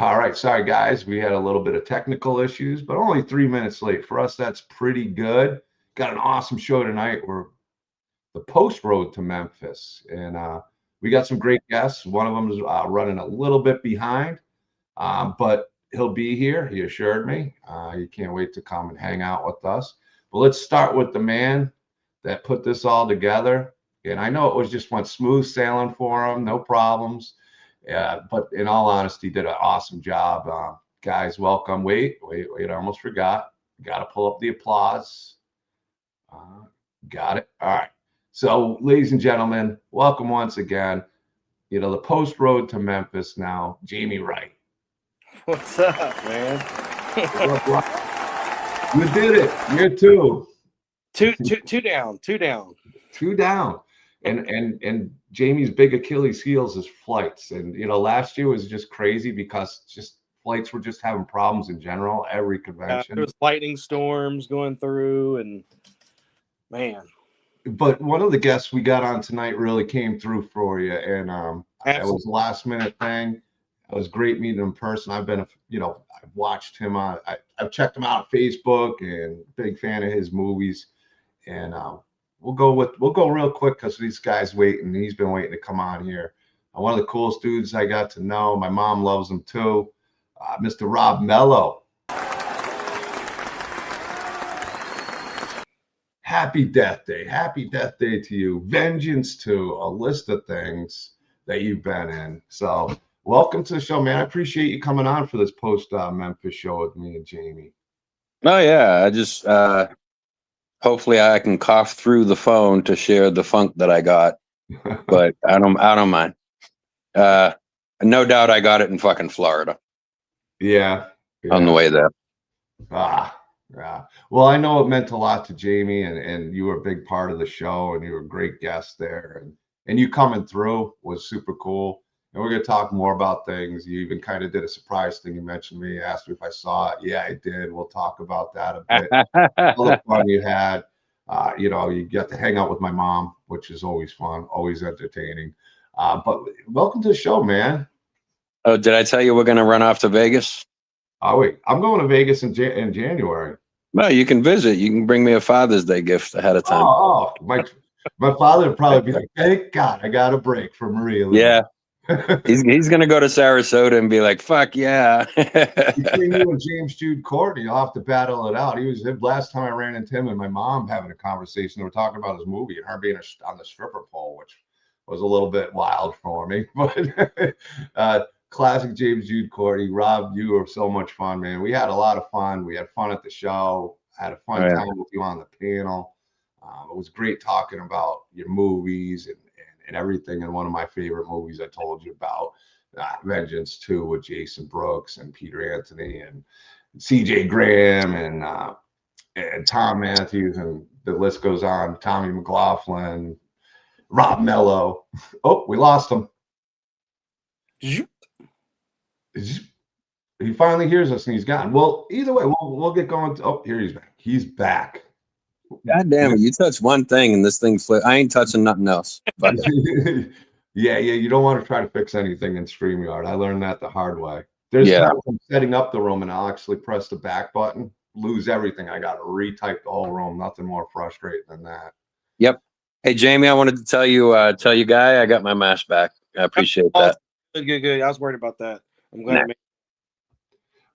All right, sorry guys, we had a little bit of technical issues, but only 3 minutes late. For us, that's pretty good. Got an awesome show tonight. We're the post road to Memphis, and we got some great guests. One of them is running a little bit behind, but he'll be here. He assured me. He can't wait to come and hang out with us. But let's start with the man that put this all together. And I know it was just went smooth sailing for him, no problems. Yeah, but in all honesty, did an awesome job. Guys, welcome. Wait, I almost forgot. Got to pull up the applause. Got it. All right. So, ladies and gentlemen, welcome once again. The post road to Memphis now, Jaime Wright. What's up, man? You did it. Year two. Two down. Two down. And Jamie's big Achilles heels is flights. And last year was just crazy because just flights were just having problems in general. Every convention. There was lightning storms going through, and man. But one of the guests we got on tonight really came through for you, and it was a last minute thing. It was great meeting him in person. I've been, I've watched him on. I've checked him out on Facebook, and big fan of his movies. And we'll go real quick because these guys waiting. He's been waiting to come on here. One of the coolest dudes I got to know. My mom loves him too. Mr. Rob Mello. Happy Death Day. Happy Death Day to you. Vengeance to a list of things that you've been in. So welcome to the show, man. I appreciate you coming on for this post Memphis show with me and Jamie. Oh yeah, I just hopefully I can cough through the phone to share the funk that I got, but I don't mind. No doubt I got it in fucking Florida. Yeah. On the way there. Yeah. Well, I know it meant a lot to Jamie, and you were a big part of the show, and you were a great guest there, and you coming through was super cool. And we're going to talk more about things. You even kind of did a surprise thing. You mentioned me, asked me if I saw it. Yeah, I did. We'll talk about that a bit. All the fun you had. You get to hang out with my mom, which is always fun, always entertaining. But welcome to the show, man. Oh, did I tell you we're going to run off to Vegas? Oh, wait. I'm going to Vegas in January. Well, you can visit. You can bring me a Father's Day gift ahead of time. Oh, my father would probably be like, thank God I got a break from Maria. Yeah. he's going to go to Sarasota and be like, fuck yeah. Between you and James Jude Courtney, you'll have to battle it out. Last time I ran into him and my mom having a conversation, they were talking about his movie and her being on the stripper pole, which was a little bit wild for me. But classic James Jude Courtney. Rob, you were so much fun, man. We had a lot of fun. We had fun at the show. I had a fun time with you on the panel. It was great talking about your movies and everything. And one of my favorite movies I told you about, Vengeance 2 with Jason Brooks and Peter Anthony and CJ Graham and Tom Matthews, and the list goes on. Tommy McLaughlin, Rob Mello. Oh, we lost him. He finally hears us and he's gone. Well, either way, we'll get going. Oh, here he's back. He's back. God damn it! You touch one thing and this thing flips. I ain't touching nothing else. But yeah. You don't want to try to fix anything in StreamYard. I learned that the hard way. There's I'm setting up the room and I'll actually press the back button, lose everything. I got to retype the whole room. Nothing more frustrating than that. Yep. Hey, Jamie, I wanted to tell you, Guy, I got my mask back. I appreciate that. Good. I was worried about that. I'm glad.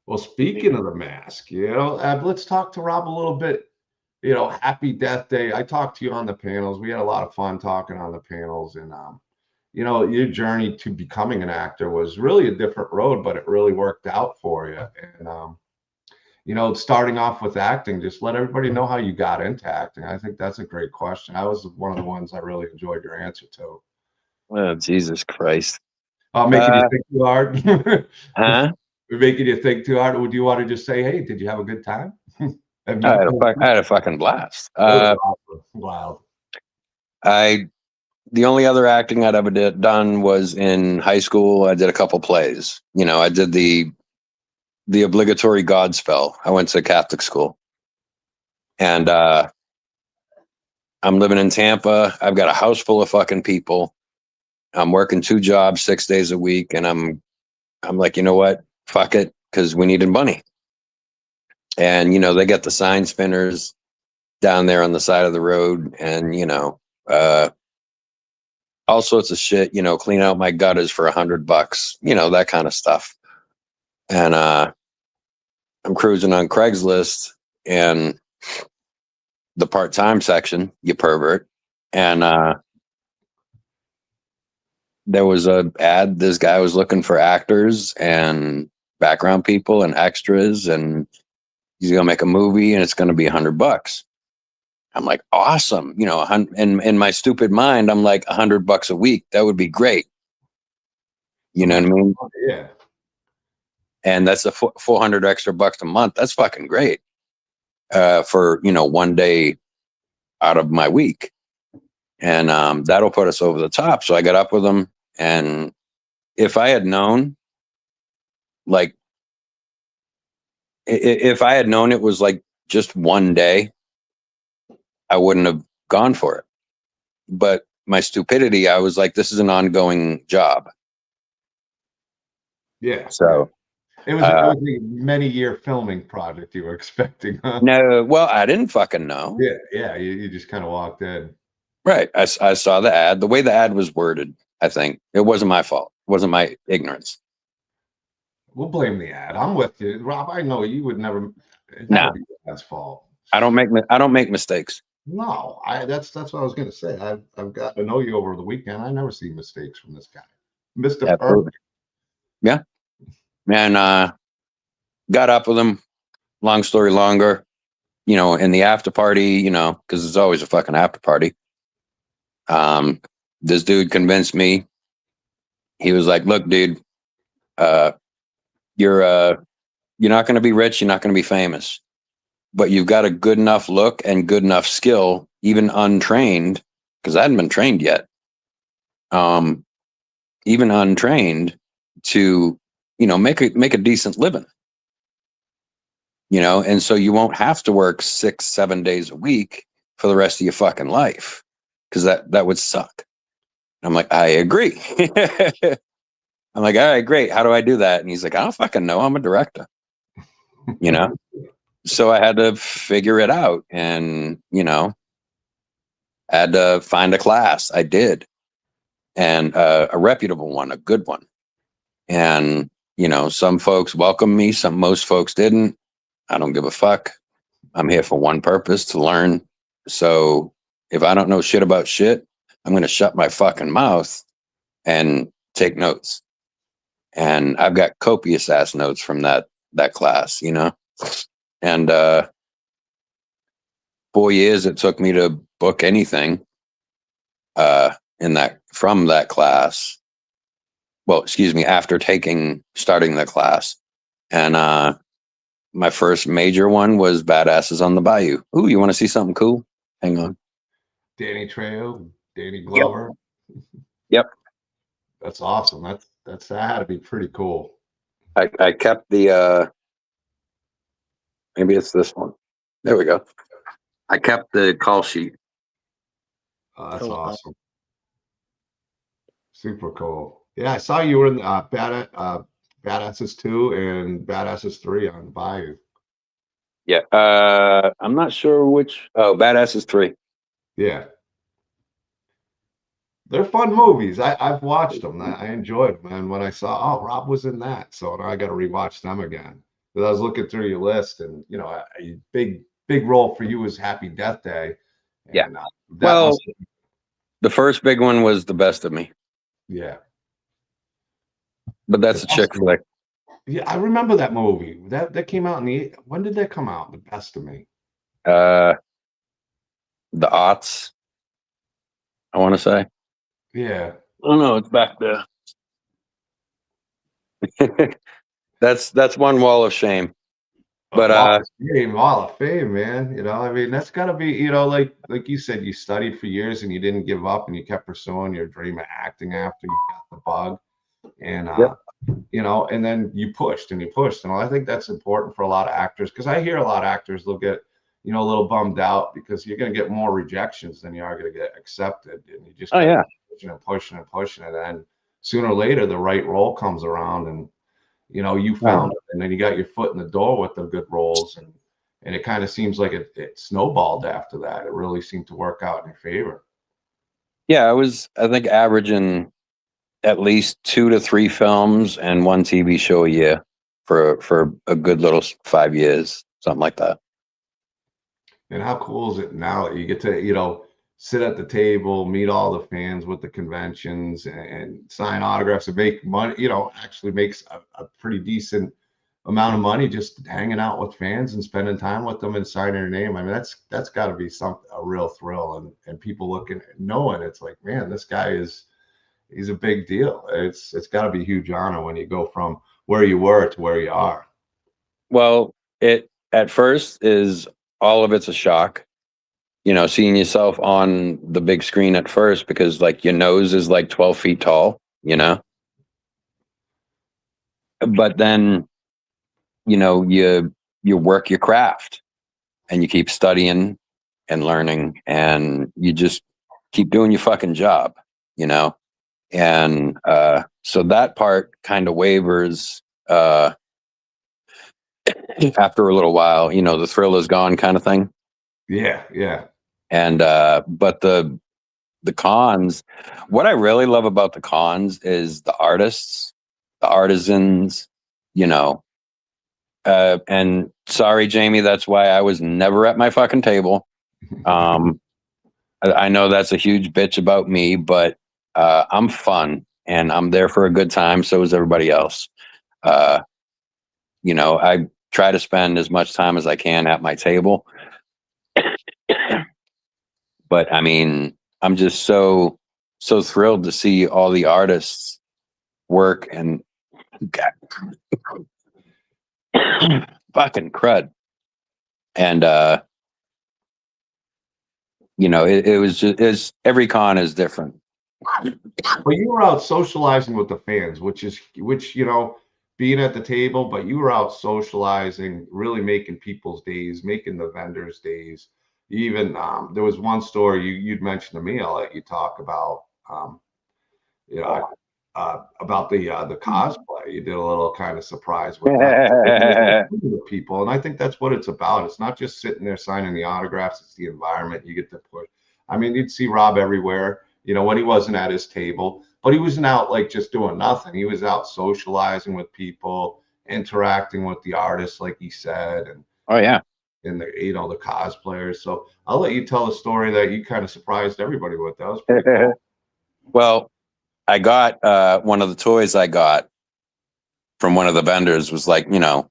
Well, speaking of the mask, let's talk to Rob a little bit. Happy Death Day. I talked to you on the panels. We had a lot of fun talking on the panels, and your journey to becoming an actor was really a different road, but it really worked out for you. And starting off with acting, just let everybody know how you got into acting. I think that's a great question. I was one of the ones I really enjoyed your answer to. Oh, Jesus Christ. Making you think too hard? Huh? Making you think too hard? Or do you want to just say, hey, did you have a good time? I had a fucking blast. Wild. The only other acting I'd ever done was in high school. I did a couple plays. I did the obligatory Godspell. I went to Catholic school. And I'm living in Tampa. I've got a house full of fucking people. I'm working 2 jobs 6 days a week. And I'm like, you know what? fuck it, because we needed money. And, they get the sign spinners down there on the side of the road and, all sorts of shit, clean out my gutters for $100, that kind of stuff. And I'm cruising on Craigslist and the part-time section, you pervert. And there was a ad. This guy was looking for actors and background people and extras, and he's gonna make a movie, and it's gonna be $100. I'm like, awesome, in my stupid mind, I'm like, $100 a week. That would be great. You know what I mean? Yeah. And that's a 400 extra bucks a month. That's fucking great. For one day out of my week, and that'll put us over the top. So I got up with him, and if I had known, like, if I had known it was like just one day, I wouldn't have gone for it. But my stupidity, I was like, this is an ongoing job. Yeah. So it was a many-year filming project you were expecting, huh? No, well, I didn't fucking know. Yeah. You just kind of walked in. Right. I saw the ad. The way the ad was worded, I think it wasn't my fault. It wasn't my ignorance. We'll blame the ad. I'm with you, Rob. I know you would never. It'd Nah. never be the ad's fault. I don't make mistakes. No, that's what I was gonna say. I've got to know you over the weekend. I never see mistakes from this guy, Mr. Absolutely. Perfect. Yeah. And got up with him. Long story longer, in the after party, because there's always a fucking after party. This dude convinced me. He was like, look, dude, you're not going to be rich. You're not going to be famous, but you've got a good enough look and good enough skill, even untrained, because I hadn't been trained yet. Even untrained to, make a decent living, and so you won't have to work 6-7 days a week for the rest of your fucking life, because that would suck. I'm like, I agree. I'm like, all right, great. How do I do that? And he's like, I don't fucking know. I'm a director, So I had to figure it out, and, had to find a class. I did. And a reputable one, a good one. And, some folks welcomed me. Most folks didn't. I don't give a fuck. I'm here for one purpose, to learn. So if I don't know shit about shit, I'm going to shut my fucking mouth and take notes. And I've got copious ass notes from that class, and 4 years it took me to book anything from that class. Well, excuse me, after starting the class. And my first major one was Badasses on the Bayou. Ooh, you want to see something cool? Hang on. Danny Trejo, Danny Glover. Yep. That's awesome. That had to be pretty cool. I kept the maybe it's this one. There we go. I kept the call sheet. Oh, that's awesome. Super cool. Yeah, I saw you were in Badasses 2 and Badasses 3 on the Bayou. Yeah. I'm not sure which. Oh, Badasses 3. Yeah. They're fun movies. I've watched them. I enjoyed them. And when I saw, Rob was in that, so now I got to rewatch them again. But I was looking through your list, and a big role for you was Happy Death Day. And, yeah. Well, the first big one was The Best of Me. Yeah. But that's a chick flick. Yeah, I remember that movie. That came out when did that come out? The Best of Me. The aughts, I want to say. Yeah. Oh no, it's back there. That's one wall of shame. But wall of fame, man. I mean, that's gotta be, like you said, you studied for years and you didn't give up, and you kept pursuing your dream of acting after you got the bug. And and then you pushed and you pushed. And I think that's important for a lot of actors, because I hear a lot of actors, they'll get, a little bummed out because you're going to get more rejections than you are going to get accepted. And you just pushing and pushing and pushing. And then sooner or later, the right role comes around, and, you found it, and then you got your foot in the door with the good roles, and it kind of seems like it snowballed after that. It really seemed to work out in your favor. Yeah, I think, averaging at least 2 to 3 films and 1 TV show a year for a good little 5 years, something like that. And how cool is it now that you get to, sit at the table, meet all the fans with the conventions and sign autographs and make money, actually makes a pretty decent amount of money just hanging out with fans and spending time with them and signing their name. I mean, that's got to be a real thrill, and people looking, knowing it's like, man, this guy he's a big deal. It's got to be a huge honor when you go from where you were to where you are. Well, it at first is all of it's a shock, seeing yourself on the big screen at first, because like your nose is like 12 feet tall, but then, you work your craft and you keep studying and learning, and you just keep doing your fucking job, and so that part kind of wavers after a little while. The thrill is gone, kind of thing. Yeah. And but the cons, what I really love about the cons is the artists, the artisans, and sorry, Jamie, that's why I was never at my fucking table. I know that's a huge bitch about me, but I'm fun and I'm there for a good time. So is everybody else. I try to spend as much time as I can at my table. But I mean, I'm just so thrilled to see all the artists work and fucking crud. And it was just every con is different. But you were out socializing with the fans, which being at the table, but you were out socializing, really making people's days, making the vendors' days. Even there was one story you'd mentioned to me. I'll let you talk about. About the cosplay. You did a little kind of surprise with that. People, and I think that's what it's about. It's not just sitting there signing the autographs. It's the environment you get to push. I mean, you'd see Rob everywhere, when he wasn't at his table, but he wasn't out like just doing nothing. He was out socializing with people, interacting with the artists, like he said, and oh yeah, and the cosplayers. So I'll let you tell the story that you kind of surprised everybody with. That was pretty cool. Well, I got one of the toys I got from one of the vendors was like, it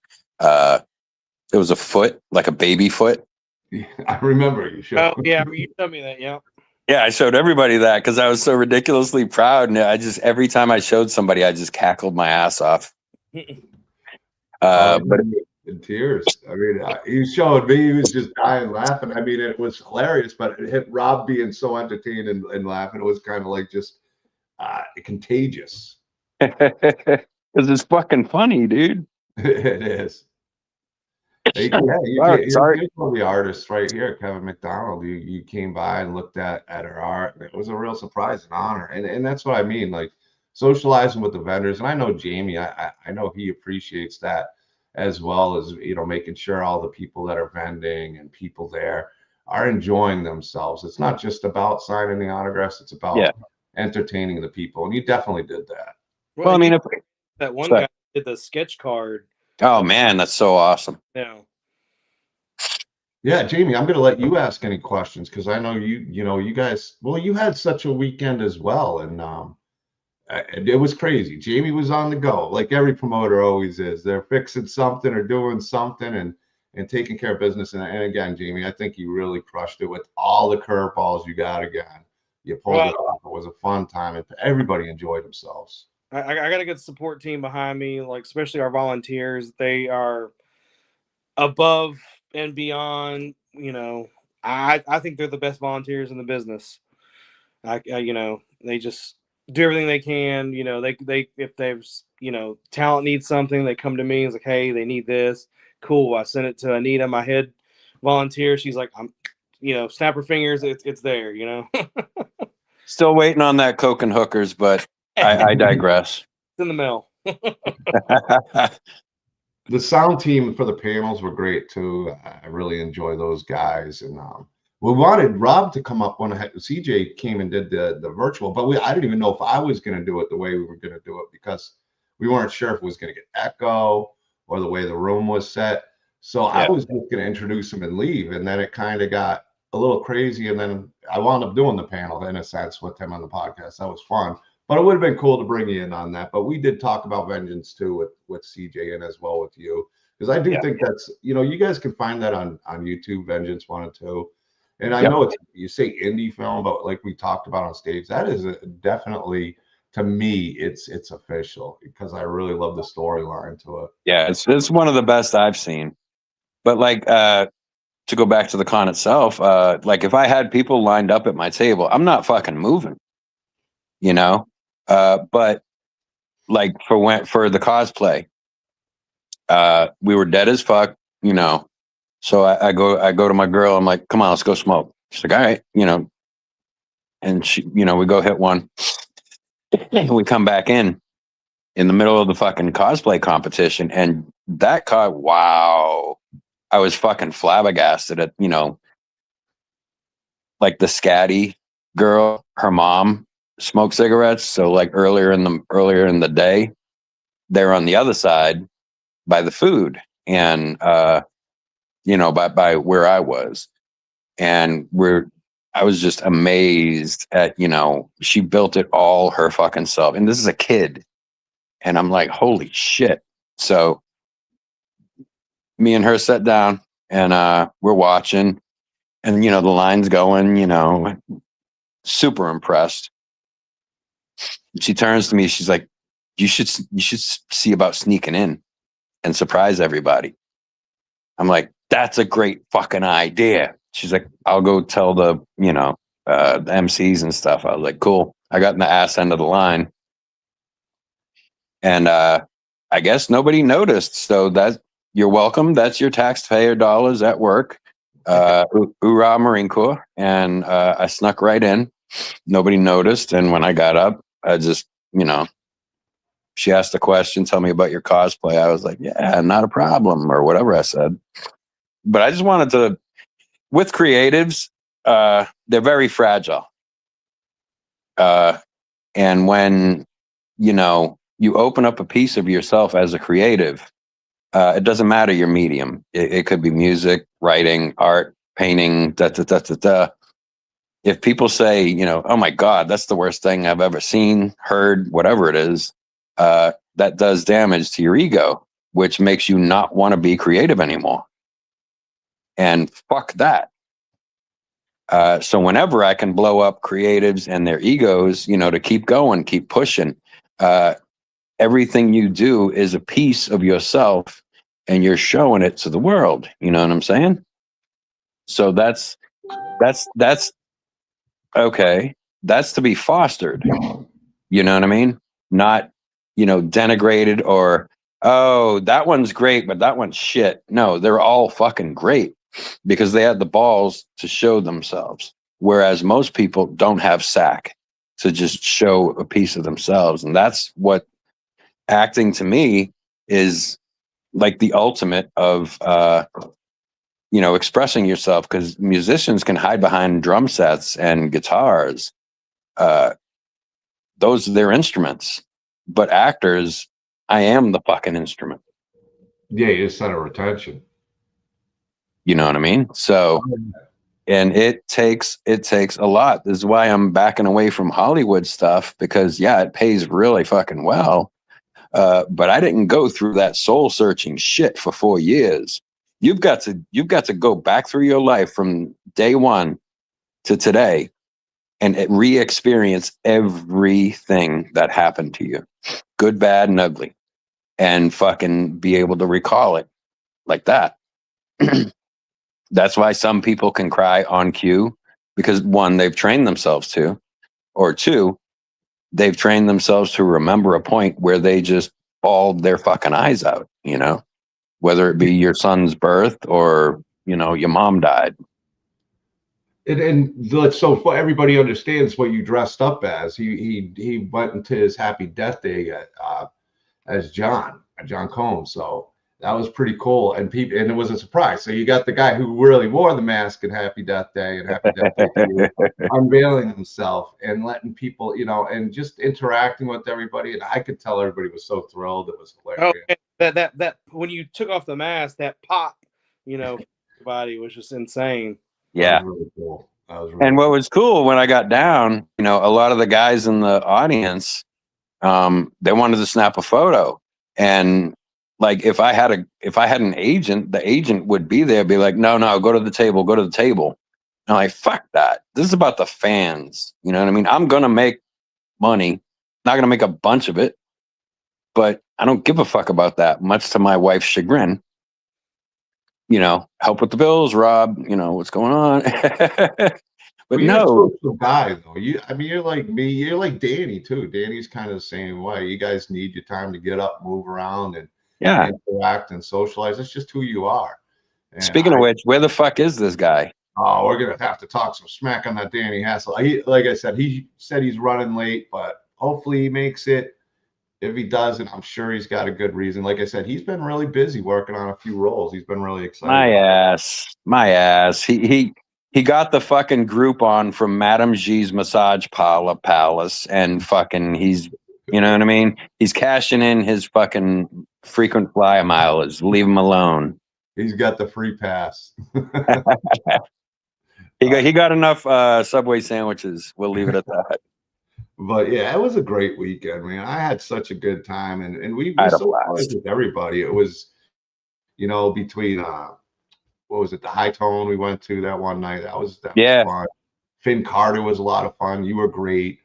was a foot, like a baby foot. Yeah, I remember you showed. Oh yeah, you told me that. Yeah. Yeah, I showed everybody that because I was so ridiculously proud, and every time I showed somebody, I just cackled my ass off. But in tears. I mean, he showed me, he was just dying laughing. I mean, it was hilarious, but it hit Rob being so entertained and laughing. It was kind of like just contagious. Because it's fucking funny, dude. It is. Sorry. The artist right here, Kevin McDonald. You came by and looked at her art. It was a real surprise and honor, and that's what I mean. Like socializing with the vendors, and I know Jamie. I know he appreciates that as well as making sure all the people that are vending and people there are enjoying themselves. It's not just about signing the autographs; it's about entertaining the people, and you definitely did that. Well, I mean, that one guy did the sketch card. Oh man, that's so awesome. Yeah, Jamie, I'm going to let you ask any questions because I know you guys. Well, you had such a weekend as well, and it was crazy. Jamie was on the go, like every promoter always is. They're fixing something or doing something and taking care of business. And again, Jamie, I think you really crushed it with all the curveballs you got again. You pulled it off. It was a fun time, and everybody enjoyed themselves. I got a good support team behind me, like especially our volunteers. They are above and beyond. I think they're the best volunteers in the business. They just do everything they can. They if there's talent needs something, they come to me and it's like, hey, they need this. Cool. I sent it to Anita, my head volunteer. She's like, I'm, snap her fingers. It's there. Still waiting on that Coke and hookers, but I digress. It's in the mail. The sound team for the panels were great too. I really enjoy those guys, and we wanted Rob to come up when CJ came and did the virtual, but I didn't even know if I was going to do it the way we were going to do it because we weren't sure if it was going to get echo or the way the room was set. So I was just going to introduce him and leave, and then it kind of got a little crazy, and then I wound up doing the panel in a sense with him on the podcast. That was fun. But it would have been cool to bring you in on that. But we did talk about Vengeance too with CJ and as well with you. Because I do think that's, you guys can find that on YouTube, Vengeance 1 and 2. And I know you say indie film, but like we talked about on stage, that is definitely, to me, it's official because I really love the storyline to it. Yeah, it's one of the best I've seen. But like to go back to the con itself, like if I had people lined up at my table, I'm not fucking moving. But like for the cosplay, we were dead as fuck, So I go to my girl. I'm like, come on, let's go smoke. She's like, all right, and she, we go hit one. We come back in the middle of the fucking cosplay competition, and that wow, I was fucking flabbergasted at, like the scatty girl, her mom smoked cigarettes. So like earlier in the day, they're on the other side by the food and by where I was. And I was just amazed at, she built it all her fucking self. And this is a kid. And I'm like, holy shit. So me and her sat down and we're watching, and the line's going, super impressed. She turns to me, she's like, you should see about sneaking in and surprise everybody. I'm like, that's a great fucking idea. She's like, I'll go tell the MCs and stuff. I was like, cool. I got in the ass end of the line, and I guess nobody noticed. So you're welcome. That's your taxpayer dollars at work. Hoorah, Marine Corps. And I snuck right in. Nobody noticed. And when I got up, I just, she asked a question, tell me about your cosplay. I was like, yeah, not a problem, or whatever I said. But I just wanted to, with creatives, they're very fragile. And when, you open up a piece of yourself as a creative, it doesn't matter your medium. It could be music, writing, art, painting, If people say, oh my God, that's the worst thing I've ever seen, heard, whatever it is, that does damage to your ego, which makes you not want to be creative anymore. And fuck that. So whenever I can blow up creatives and their egos, to keep going, keep pushing, everything you do is a piece of yourself and you're showing it to the world. You know what I'm saying? So that's okay. That's to be fostered. You know what I mean? Not, denigrated or, oh, that one's great, but that one's shit. No, they're all fucking great because they had the balls to show themselves. Whereas most people don't have sack to just show a piece of themselves. And that's what acting to me is like the ultimate of, expressing yourself, because musicians can hide behind drum sets and guitars. Those are their instruments, but actors, I am the fucking instrument. Yeah, you just center retention. You know what I mean? So, and it takes a lot. This is why I'm backing away from Hollywood stuff, because it pays really fucking well. But I didn't go through that soul searching shit for 4 years. You've got to go back through your life from day one to today and re-experience everything that happened to you, good, bad, and ugly, and fucking be able to recall it like that. That's why some people can cry on cue, because one, they've trained themselves to, or two, they've trained themselves to remember a point where they just bawled their fucking eyes out, whether it be your son's birth or, your mom died. And so everybody understands what you dressed up as. He went into his happy death day as John Combs. So that was pretty cool. And it was a surprise. So you got the guy who really wore the mask and Happy Death Day and Happy Death Day to you, unveiling himself and letting people, and just interacting with everybody. And I could tell everybody was so thrilled. It was hilarious. Oh, that when you took off the mask, that pop, everybody was just insane. Yeah. That was really cool. And what was cool when I got down, a lot of the guys in the audience, they wanted to snap a photo. And like, if I had an agent, the agent would be there, be like, no, go to the table. I'm like, fuck that. This is about the fans. You know what I mean? I'm going to make money, not going to make a bunch of it, but I don't give a fuck about that, much to my wife's chagrin. Help with the bills, Rob, what's going on? But you're no, a social guy though. You're like me. You're like Danny too. Danny's kind of the same way. You guys need your time to get up, move around, and interact and socialize. That's just who you are. And speaking of which, where the fuck is this guy? Oh, we're gonna have to talk some smack on that Danny Hassel. Like I said, he said he's running late, but hopefully he makes it. If he doesn't, I'm sure he's got a good reason. Like I said, he's been really busy working on a few roles. He's been really excited. My ass. He got the fucking Groupon from Madame G's Massage Palace, and fucking he's, you know what I mean? He's cashing in his fucking frequent flyer mileage. Leave him alone. He's got the free pass. He got enough Subway sandwiches. We'll leave it at that. But yeah, it was a great weekend, man. I had such a good time, and we socialized with everybody. It was, between what was it, the High Tone we went to that one night. That was fun. Finn Carter was a lot of fun. You were great.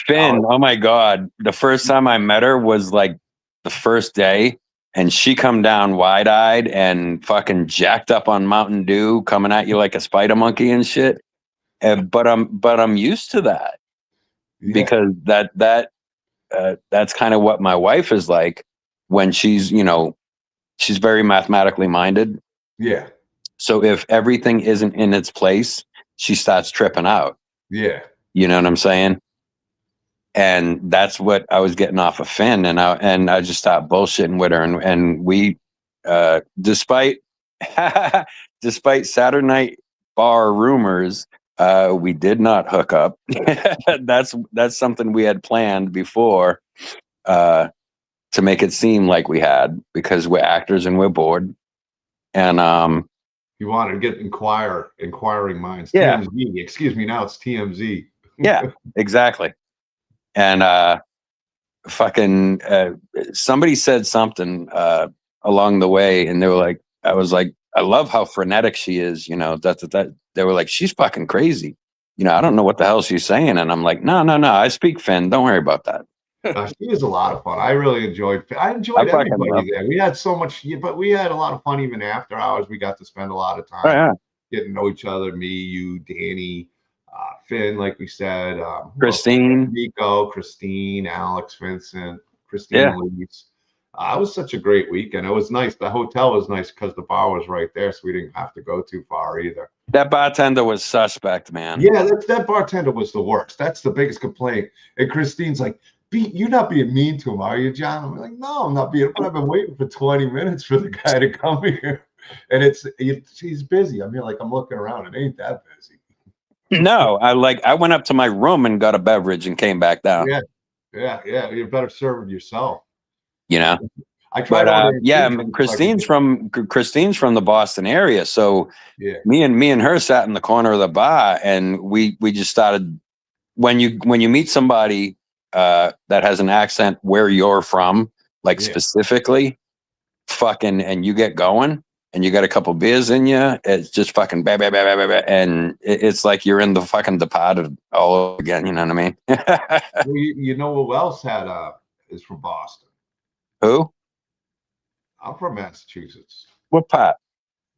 Finn, oh my God. The first time I met her was like the first day, and she come down wide-eyed and fucking jacked up on Mountain Dew, coming at you like a spider monkey and shit. But I'm used to that. Yeah. Because that's kind of what my wife is like when she's she's very mathematically minded. Yeah. So if everything isn't in its place, she starts tripping out. Yeah. You know what I'm saying? And that's what I was getting off of Finn, and I just stopped bullshitting with her, and we despite Saturday night bar rumors, we did not hook up. That's something we had planned before to make it seem like we had, because we're actors and we're bored. And you wanted to get inquiring minds. Yeah. TMZ. Excuse me, now it's TMZ. Yeah, exactly. And fucking somebody said something along the way, and they were like, I was like, I love how frenetic she is, that they were like, she's fucking crazy. I don't know what the hell she's saying. And I'm like, no, I speak Finn. Don't worry about that. She was a lot of fun. I really enjoyed everybody there. We had so much, but we had a lot of fun even after hours. We got to spend a lot of time getting to know each other. Me, you, Danny, Finn, like we said, Christine, Nico, Christine, Alex, Vincent, Christine, Elise. It was such a great weekend. It was nice. The hotel was nice because the bar was right there, so we didn't have to go too far either. That bartender was suspect, man. Yeah, that bartender was the worst. That's the biggest complaint. And Christine's like, you're not being mean to him, are you, John? I'm like, no, I'm not being. But I've been waiting for 20 minutes for the guy to come here, and he's busy. I mean, like, I'm looking around. It ain't that busy. No, I went up to my room and got a beverage and came back down. Yeah. You're better serving yourself. I tried. But Christine's from the Boston area, so me and her sat in the corner of the bar, and we just started. When you meet somebody that has an accent where you're from, like specifically, fucking, and you get going, and you got a couple beers in you, it's just fucking bah, bah, bah, bah, bah, bah, and it's like you're in the fucking Departed all over again. You know what I mean? Well, you know who else is from Boston? Who? I'm from Massachusetts. What part?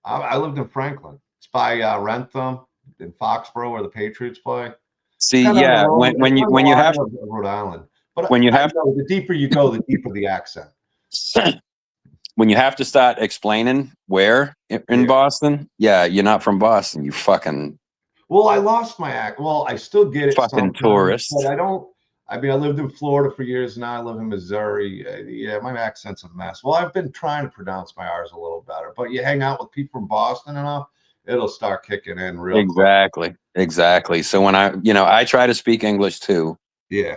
I lived in Franklin. It's by Rentham in Foxborough, where the Patriots play. See, yeah, when you have Rhode Island, but when you have the deeper you go, the deeper the accent. When you have to start explaining where in Boston, you're not from Boston. You fucking. Well, I lost my accent. Well, I still get it. Fucking tourist. But I don't. I mean, I lived in Florida for years. Now I live in Missouri. Yeah, my accent's a mess. Well, I've been trying to pronounce my R's a little better, but you hang out with people from Boston enough, it'll start kicking in real quick. Exactly. So when I try to speak English too. Yeah.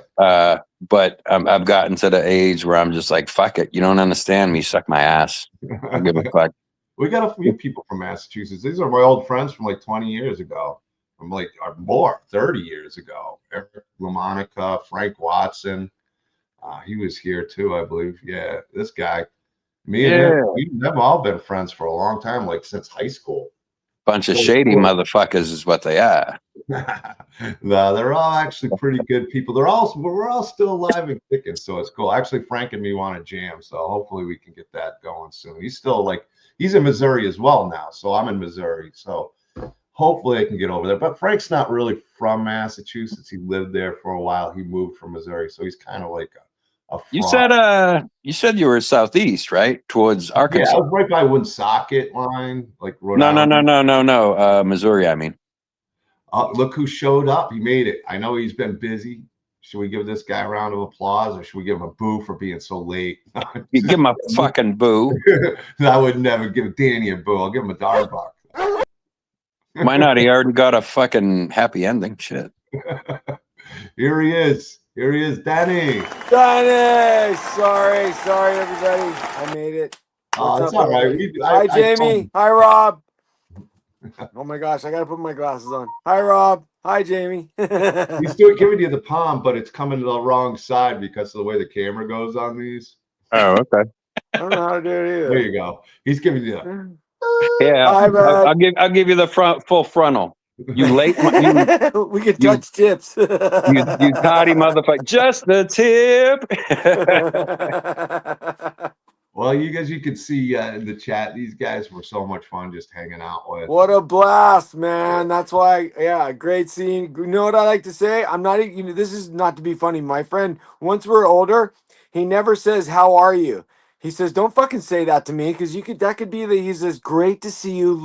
But I've gotten to the age where I'm just like, fuck it. You don't understand me. Suck my ass. I don't give a fuck. We got a few people from Massachusetts. These are my old friends from like 20 years ago. From like or more, 30 years ago. Eric LaMonica, Frank Watson. He was here too, I believe. Yeah, this guy. Me and him, we've all been friends for a long time, like since high school. Bunch of shady motherfuckers is what they are. No, they're all actually pretty good people. We're all still alive and kicking, so it's cool. Actually, Frank and me want to jam, so hopefully we can get that going soon. He's in Missouri as well now, so I'm in Missouri, so hopefully I can get over there. But Frank's not really from Massachusetts. He lived there for a while. He moved from Missouri, so he's kind of like a fraud. You said you were southeast, right? Towards Arkansas. Yeah, I was right by Woonsocket line, like Rhode Island. No. Missouri, I mean. Look who showed up. He made it. I know he's been busy. Should we give this guy a round of applause or should we give him a boo for being so late? You give him a fucking boo. I would never give Danny a boo. I'll give him a $1. Why not? He already got a fucking happy ending. Shit. Here he is. Danny. Sorry, everybody. I made it. It's all right. Hi, Jamie. Hi, Rob. Oh my gosh, I gotta put my glasses on. Hi, Rob. Hi, Jamie. He's still giving you the palm, but it's coming to the wrong side because of the way the camera goes on these. Oh, okay. I don't know how to do it either. There you go. He's giving you the. Yeah, I'll give you the full frontal. You late? We can touch tips. you toddy motherfucker. Just the tip. Well, you could see in the chat, these guys were so much fun just hanging out with. What a blast, man. That's why, great scene. You know what I like to say? I'm not, this is not to be funny. My friend, once we're older, he never says, how are you? He says, don't fucking say that to me because that could be that he says, great to see you,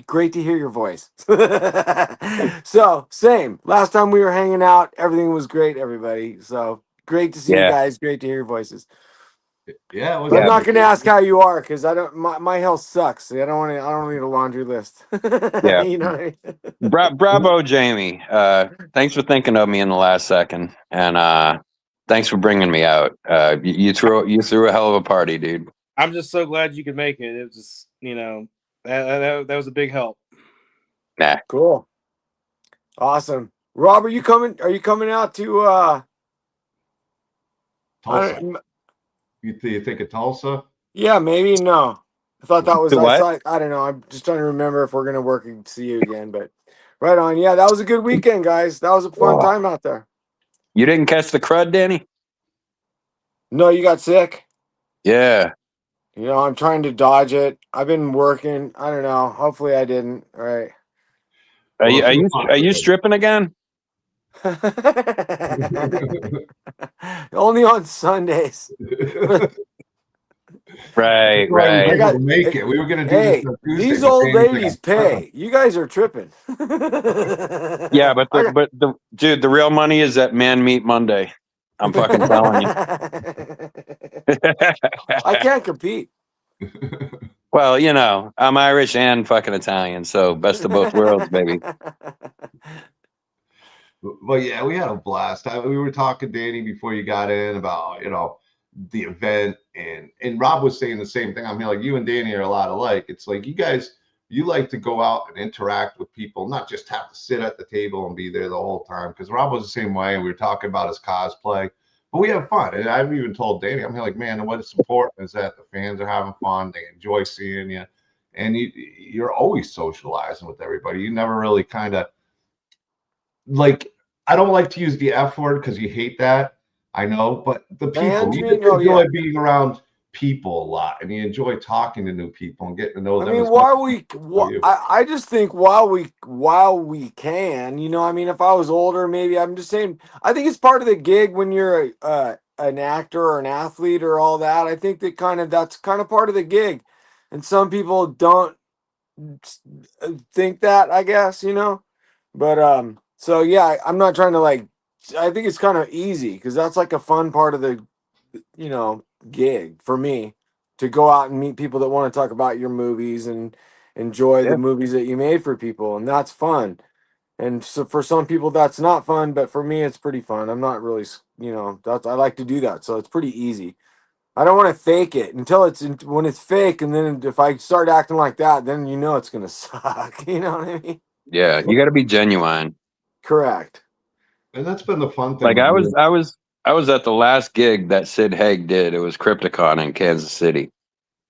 great to hear your voice. So, same. Last time we were hanging out, everything was great, everybody. So, great to see you guys. Great to hear your voices. Yeah, I'm not gonna ask how you are because I don't. My health sucks. I don't need a laundry list. Yeah, you know what I mean? Bravo, Jamie. Thanks for thinking of me in the last second, and thanks for bringing me out. You threw a hell of a party, dude. I'm just so glad you could make it. It was just that was a big help. Nah, cool, awesome. Rob, are you coming out to? Tulsa. You think of Tulsa? Yeah, maybe. No, I thought that was. What? I don't know. I'm just trying to remember if we're gonna work and see you again. But right on. Yeah, that was a good weekend, guys. That was a fun time out there. You didn't catch the crud, Danny? No, you got sick. Yeah. I'm trying to dodge it. I've been working. I don't know. Hopefully, I didn't. All right. Are you stripping again? Only on Sundays. Right. I got to make it. We were gonna do this on Tuesday. These old ladies pay. You guys are tripping. Yeah, but the real money is at Man Meat Monday. I'm fucking telling you. I can't compete. Well, I'm Irish and fucking Italian, so best of both worlds, baby. Well, yeah, we had a blast. We were talking, Danny, before you got in about, the event, and Rob was saying the same thing. I'm here, like, you and Danny are a lot alike. It's like you like to go out and interact with people, not just have to sit at the table and be there the whole time. Because Rob was the same way, and we were talking about his cosplay, but we have fun. And I've even told Danny, I'm here, like, man, what's important is that the fans are having fun, they enjoy seeing you, and you're always socializing with everybody. You never really kind of like. I don't like to use the F word because you hate that. I know, but the people, you enjoy being around people a lot, and you enjoy talking to new people and getting to know them. I mean, I just think while we can, if I was older, maybe. I'm just saying, I think it's part of the gig when you're an actor or an athlete or all that. I think that's kind of part of the gig, and some people don't think that, I guess, but so yeah, I'm not trying to like I think it's kind of easy because that's like a fun part of the, gig for me to go out and meet people that want to talk about your movies and enjoy Yeah. the movies that you made for people, and that's fun. And so for some people that's not fun, but for me it's pretty fun. I'm not really, that's I like to do that, so it's pretty easy. I don't want to fake it until when it's fake, and then if I start acting like that, then it's gonna suck. You know what I mean? Yeah, you got to be genuine. Correct. And that's been the fun thing Like with I me. was, I was, I was at the last gig that Sid Haig did. It was Crypticon in Kansas City,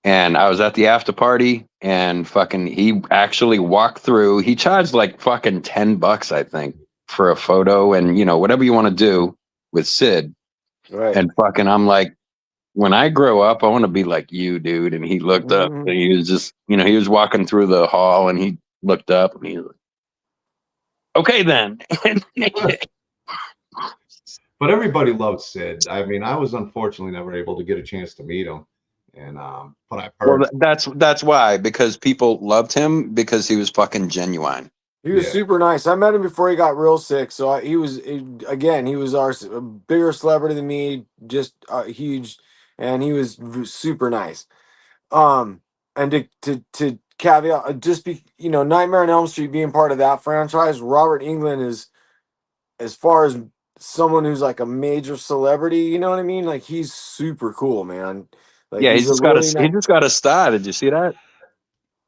and I was at the after party, and fucking, he actually walked through. He charged like fucking $10, I think, for a photo, and whatever you want to do with Sid. Right. And fucking, I'm like, when I grow up, I want to be like you, dude. And he looked up, Mhm. and he was just, he was walking through the hall, and he looked up, and he was like, okay, then. But everybody loved Sid. I mean, I was unfortunately never able to get a chance to meet him. And but I've Well, heard, that's why, because people loved him because he was fucking genuine. He was yeah. super nice. I met him before he got real sick, so again, he was a bigger celebrity than me, just huge, and he was super nice. And to caveat, just be Nightmare on Elm Street being part of that franchise, Robert Englund is, as far as someone who's like a major celebrity, you know what I mean? Like he's super cool, man. Like Yeah, he's a really he nice. just got a star. Did you see that?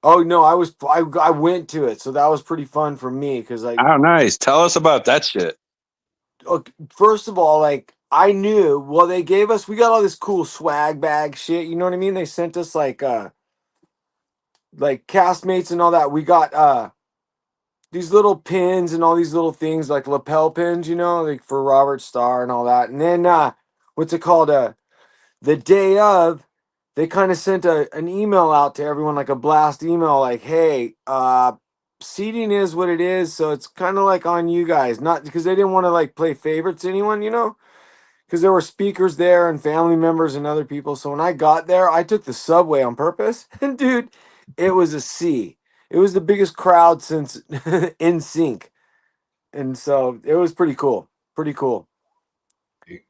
Oh no, I went to it, so that was pretty fun for me because Oh, nice. Tell us about that shit. okay, first of all, like I knew, well, we got all this cool swag bag shit, you know what I mean? They sent us like castmates and all that. We got these little pins and all these little things like lapel pins, like for Robert Starr and all that. And then what's it called? The day of, they kind of sent an email out to everyone, like a blast email, like, hey, seating is what it is, so it's kind of like on you guys. Not because they didn't want to like play favorites to anyone, because there were speakers there and family members and other people. So when I got there, I took the subway on purpose. And dude, it was a sea. It was the biggest crowd since In Sync. And so it was pretty cool. Pretty cool.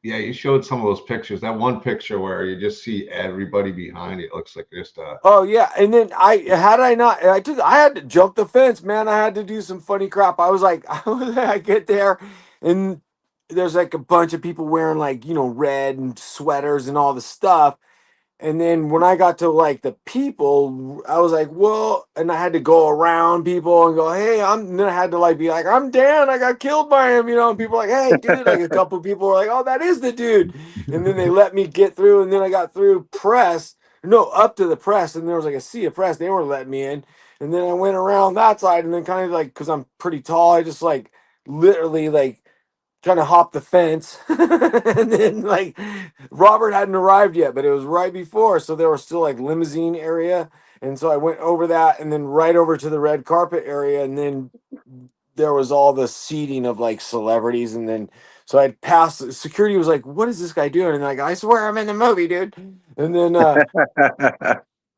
Yeah, you showed some of those pictures. That one picture where you just see everybody behind it looks like just Oh yeah. And then I had to jump the fence, man. I had to do some funny crap. I was like, I get there and there's like a bunch of people wearing like, red and sweaters and all the stuff. And then when I got to like the people, I was like, well, and I had to go around people and go, hey, and then I had to like be like, I'm Dan, I got killed by him, and people were like, hey, dude, like a couple of people were like, oh, that is the dude. And then they let me get through, and then I got through press, no, up to the press, and there was like a sea of press. They weren't letting me in. And then I went around that side, and then kind of like, because I'm pretty tall, I just like literally like trying to hop the fence. And then like Robert hadn't arrived yet, but it was right before, so there was still like limousine area. And so I went over that and then right over to the red carpet area, and then there was all the seating of like celebrities. And then so I'd passed, security was like, what is this guy doing? And like, I swear I'm in the movie, dude. And then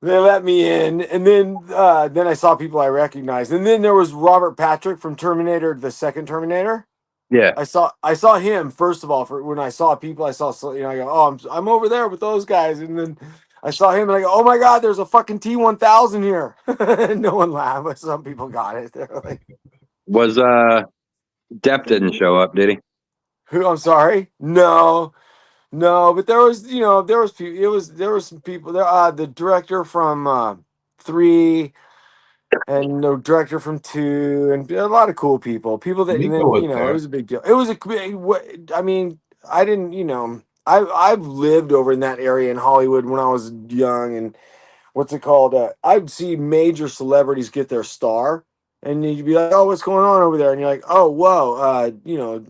they let me in, and then I saw people I recognized. And then there was Robert Patrick from Terminator, the second Terminator. Yeah. I saw him first of all. For when I saw people, I go, oh, I'm over there with those guys. And then I saw him and I go, oh my god, there's a fucking T1000 here. And no one laughed, but some people got it. They're like, Was Depp didn't show up, did he? who? I'm sorry, no, no, but there was, there was some people there. The director from 3, and the director from 2, and a lot of cool people that, and Nico then was it there. was a big deal. It was I mean, I didn't, I've lived over in that area in Hollywood when I was young, and what's it called, I'd see major celebrities get their star, and you'd be like, oh, what's going on over there? And you're like, oh, whoa,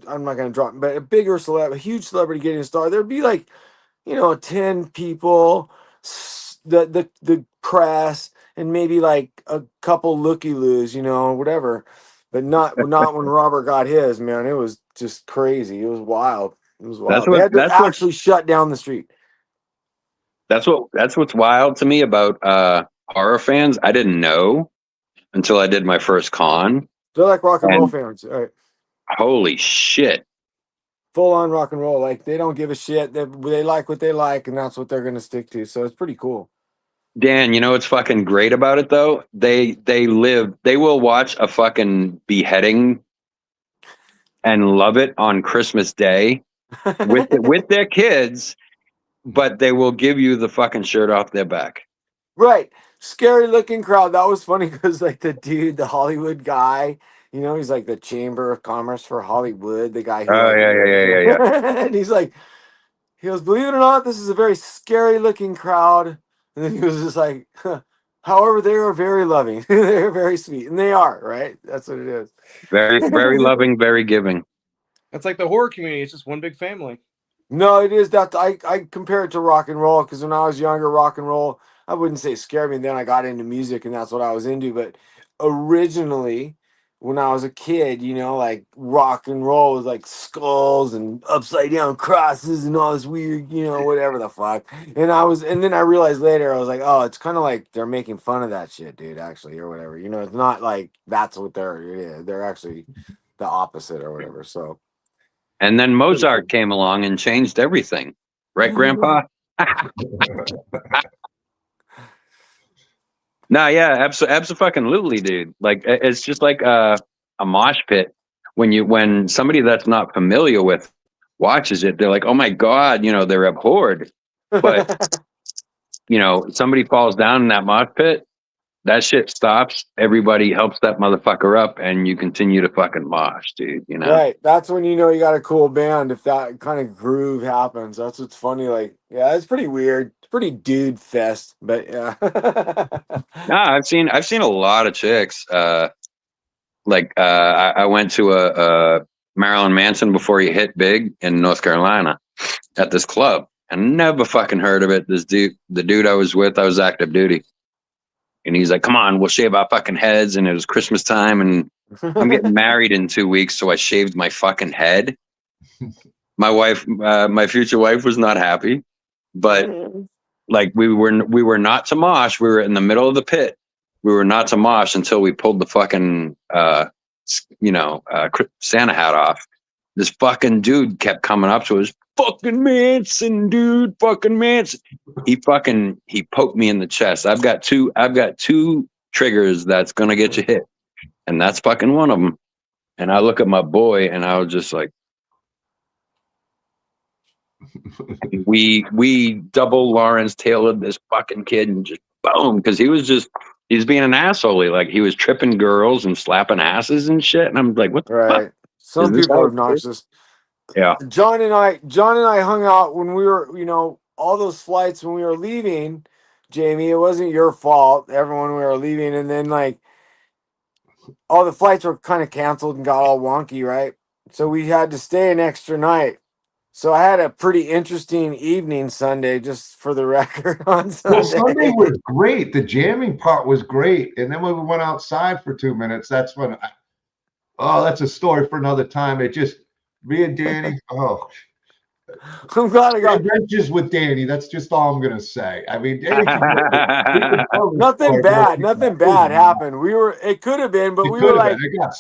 I'm not gonna drop, but a huge celebrity getting a star, there'd be like, 10 people, the press, and maybe like a couple looky loos, whatever. But not when Robert got his, man. It was just crazy. It was wild. It was That's wild. They what had to that's what actually shut down the street. that's what's wild to me about horror fans. I didn't know until I did my first con, They're like rock and roll and fans. All right. holy shit. full on rock and roll. Like they don't give a shit. They like what they like, and that's what they're gonna stick to. So it's pretty cool. Dan, you know what's fucking great about it though? They will watch a fucking beheading and love it on Christmas Day with their kids, but they will give you the fucking shirt off their back. Right. Scary looking crowd. That was funny because like the dude, the Hollywood guy, he's like the Chamber of Commerce for Hollywood, the guy who Oh like yeah. and he's like, he goes, believe it or not, this is a very scary looking crowd. And then he was just like, huh. However, they are very loving. They're very sweet. And they are, right? That's what it is. Very, very loving, very giving. That's like the horror community. It's just one big family. No, it is that I compare it to rock and roll because when I was younger, rock and roll, I wouldn't say scared me. Then I got into music and that's what I was into. But originally, when I was a kid, like rock and roll was like skulls and upside down crosses and all this weird, whatever the fuck. And then I realized later, I was like, oh, it's kind of like they're making fun of that shit, dude, actually, or whatever. It's not like that's what they're actually the opposite or whatever. So. And then Mozart came along and changed everything. Right, Grandpa? No, yeah, absolutely, dude. Like it's just like a mosh pit. When somebody that's not familiar with watches it, they're like, "Oh my god," they're abhorred. But somebody falls down in that mosh pit, that shit stops. Everybody helps that motherfucker up, and you continue to fucking mosh, dude. Right. That's when you got a cool band if that kind of groove happens. That's what's funny. Like, yeah, it's pretty weird. It's pretty dude fest, but yeah. Nah, I've seen a lot of chicks. I went to a Marilyn Manson before he hit big in North Carolina at this club, and never fucking heard of it. The dude I was with, I was active duty. And he's like, come on, we'll shave our fucking heads. And it was Christmas time and I'm getting married in 2 weeks. So I shaved my fucking head. My future wife was not happy, but like we were not to mosh. We were in the middle of the pit. We were not to mosh until we pulled the fucking, Santa hat off. This fucking dude kept coming up to us. Fucking Manson, dude, fucking Manson. He poked me in the chest. I've got two triggers that's gonna get you hit, and that's fucking one of them. And I look at my boy, and I was just like, we double Lawrence tailored this fucking kid, and just boom, because he's being an asshole. Like he was tripping girls and slapping asses and shit, and I'm like, what the fuck? Some people are obnoxious. Yeah. John and I hung out when we were, all those flights when we were leaving, Jamie, it wasn't your fault. Everyone we were leaving. And then like all the flights were kind of canceled and got all wonky, right? So we had to stay an extra night. So I had a pretty interesting evening Sunday, just for the record, on Sunday. Well, Sunday was great. The jamming part was great. And then when we went outside for 2 minutes, that's when that's a story for another time. It just me and Danny. Oh, I'm glad I got adventures with Danny. That's just all I'm gonna say. I mean, Danny nothing bad happened. It could have been, but we were like,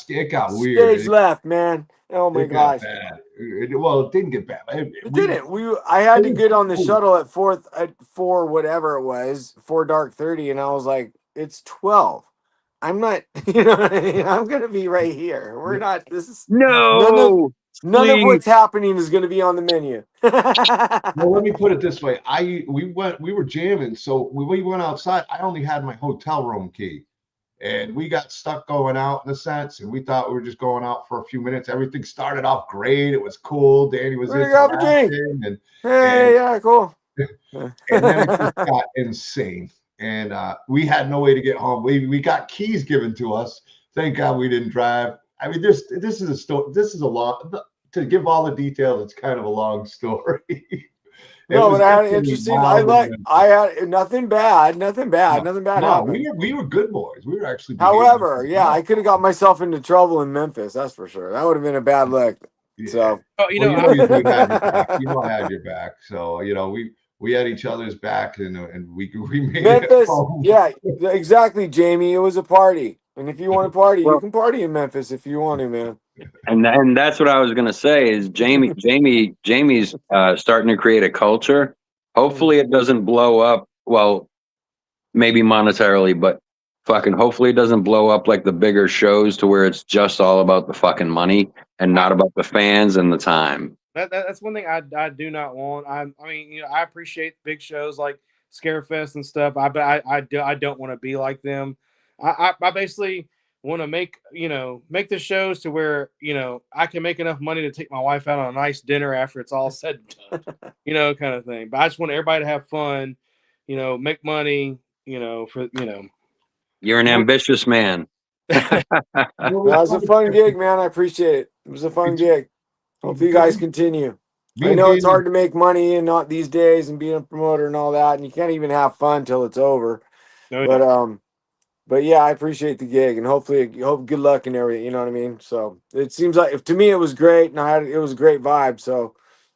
it got weird. Stage left, man. Oh my gosh. It didn't get bad. It didn't. I had to get on the shuttle at 4 whatever it was, 4 dark 30, and I was like, it's 12. I'm not, what I mean? I'm gonna be right here. We're not. This is none of what's happening is gonna be on the menu. Well, let me put it this way. We were jamming, so when we went outside, I only had my hotel room key, and we got stuck going out in a sense, and we thought we were just going out for a few minutes. Everything started off great. It was cool. Danny was in grab a drink. Yeah, cool. And then it just got insane. And we had no way to get home. We got keys given to us. Thank God we didn't drive. I mean, this is a story. This is a long. To give all the details, it's kind of a long story. No, but I had an interesting. I had nothing bad happened. We were good boys. We were actually. However, I could have got myself into trouble in Memphis. That's for sure. That would have been a bad look. Yeah. So, I had your back. So we had each other's back, and we made Memphis. It home. Yeah, exactly, Jamie. It was a party, and if you want to party, you can party in Memphis if you want to, man. And that's what I was gonna say is Jamie's starting to create a culture. Hopefully it doesn't blow up. Well, maybe monetarily, but fucking hopefully it doesn't blow up like the bigger shows to where it's just all about the fucking money and not about the fans and the time. That's one thing I do not want. I mean, you know, I appreciate big shows like Scarefest and stuff. But I don't want to be like them. I basically want to make the shows to where, you know, I can make enough money to take my wife out on a nice dinner after it's all said and done, you know, kind of thing. But I just want everybody to have fun, you know, make money, you know, for, you know. You're an ambitious man. That was a fun gig, man. I appreciate it. It was a fun gig. Hopefully you guys continue. I know it's hard to make money and not these days and being a promoter and all that, and you can't even have fun till it's over. Oh, yeah. But yeah, I appreciate the gig, and hopefully, good luck and everything. You know what I mean? So it seems like to me it was great, and it was a great vibe. So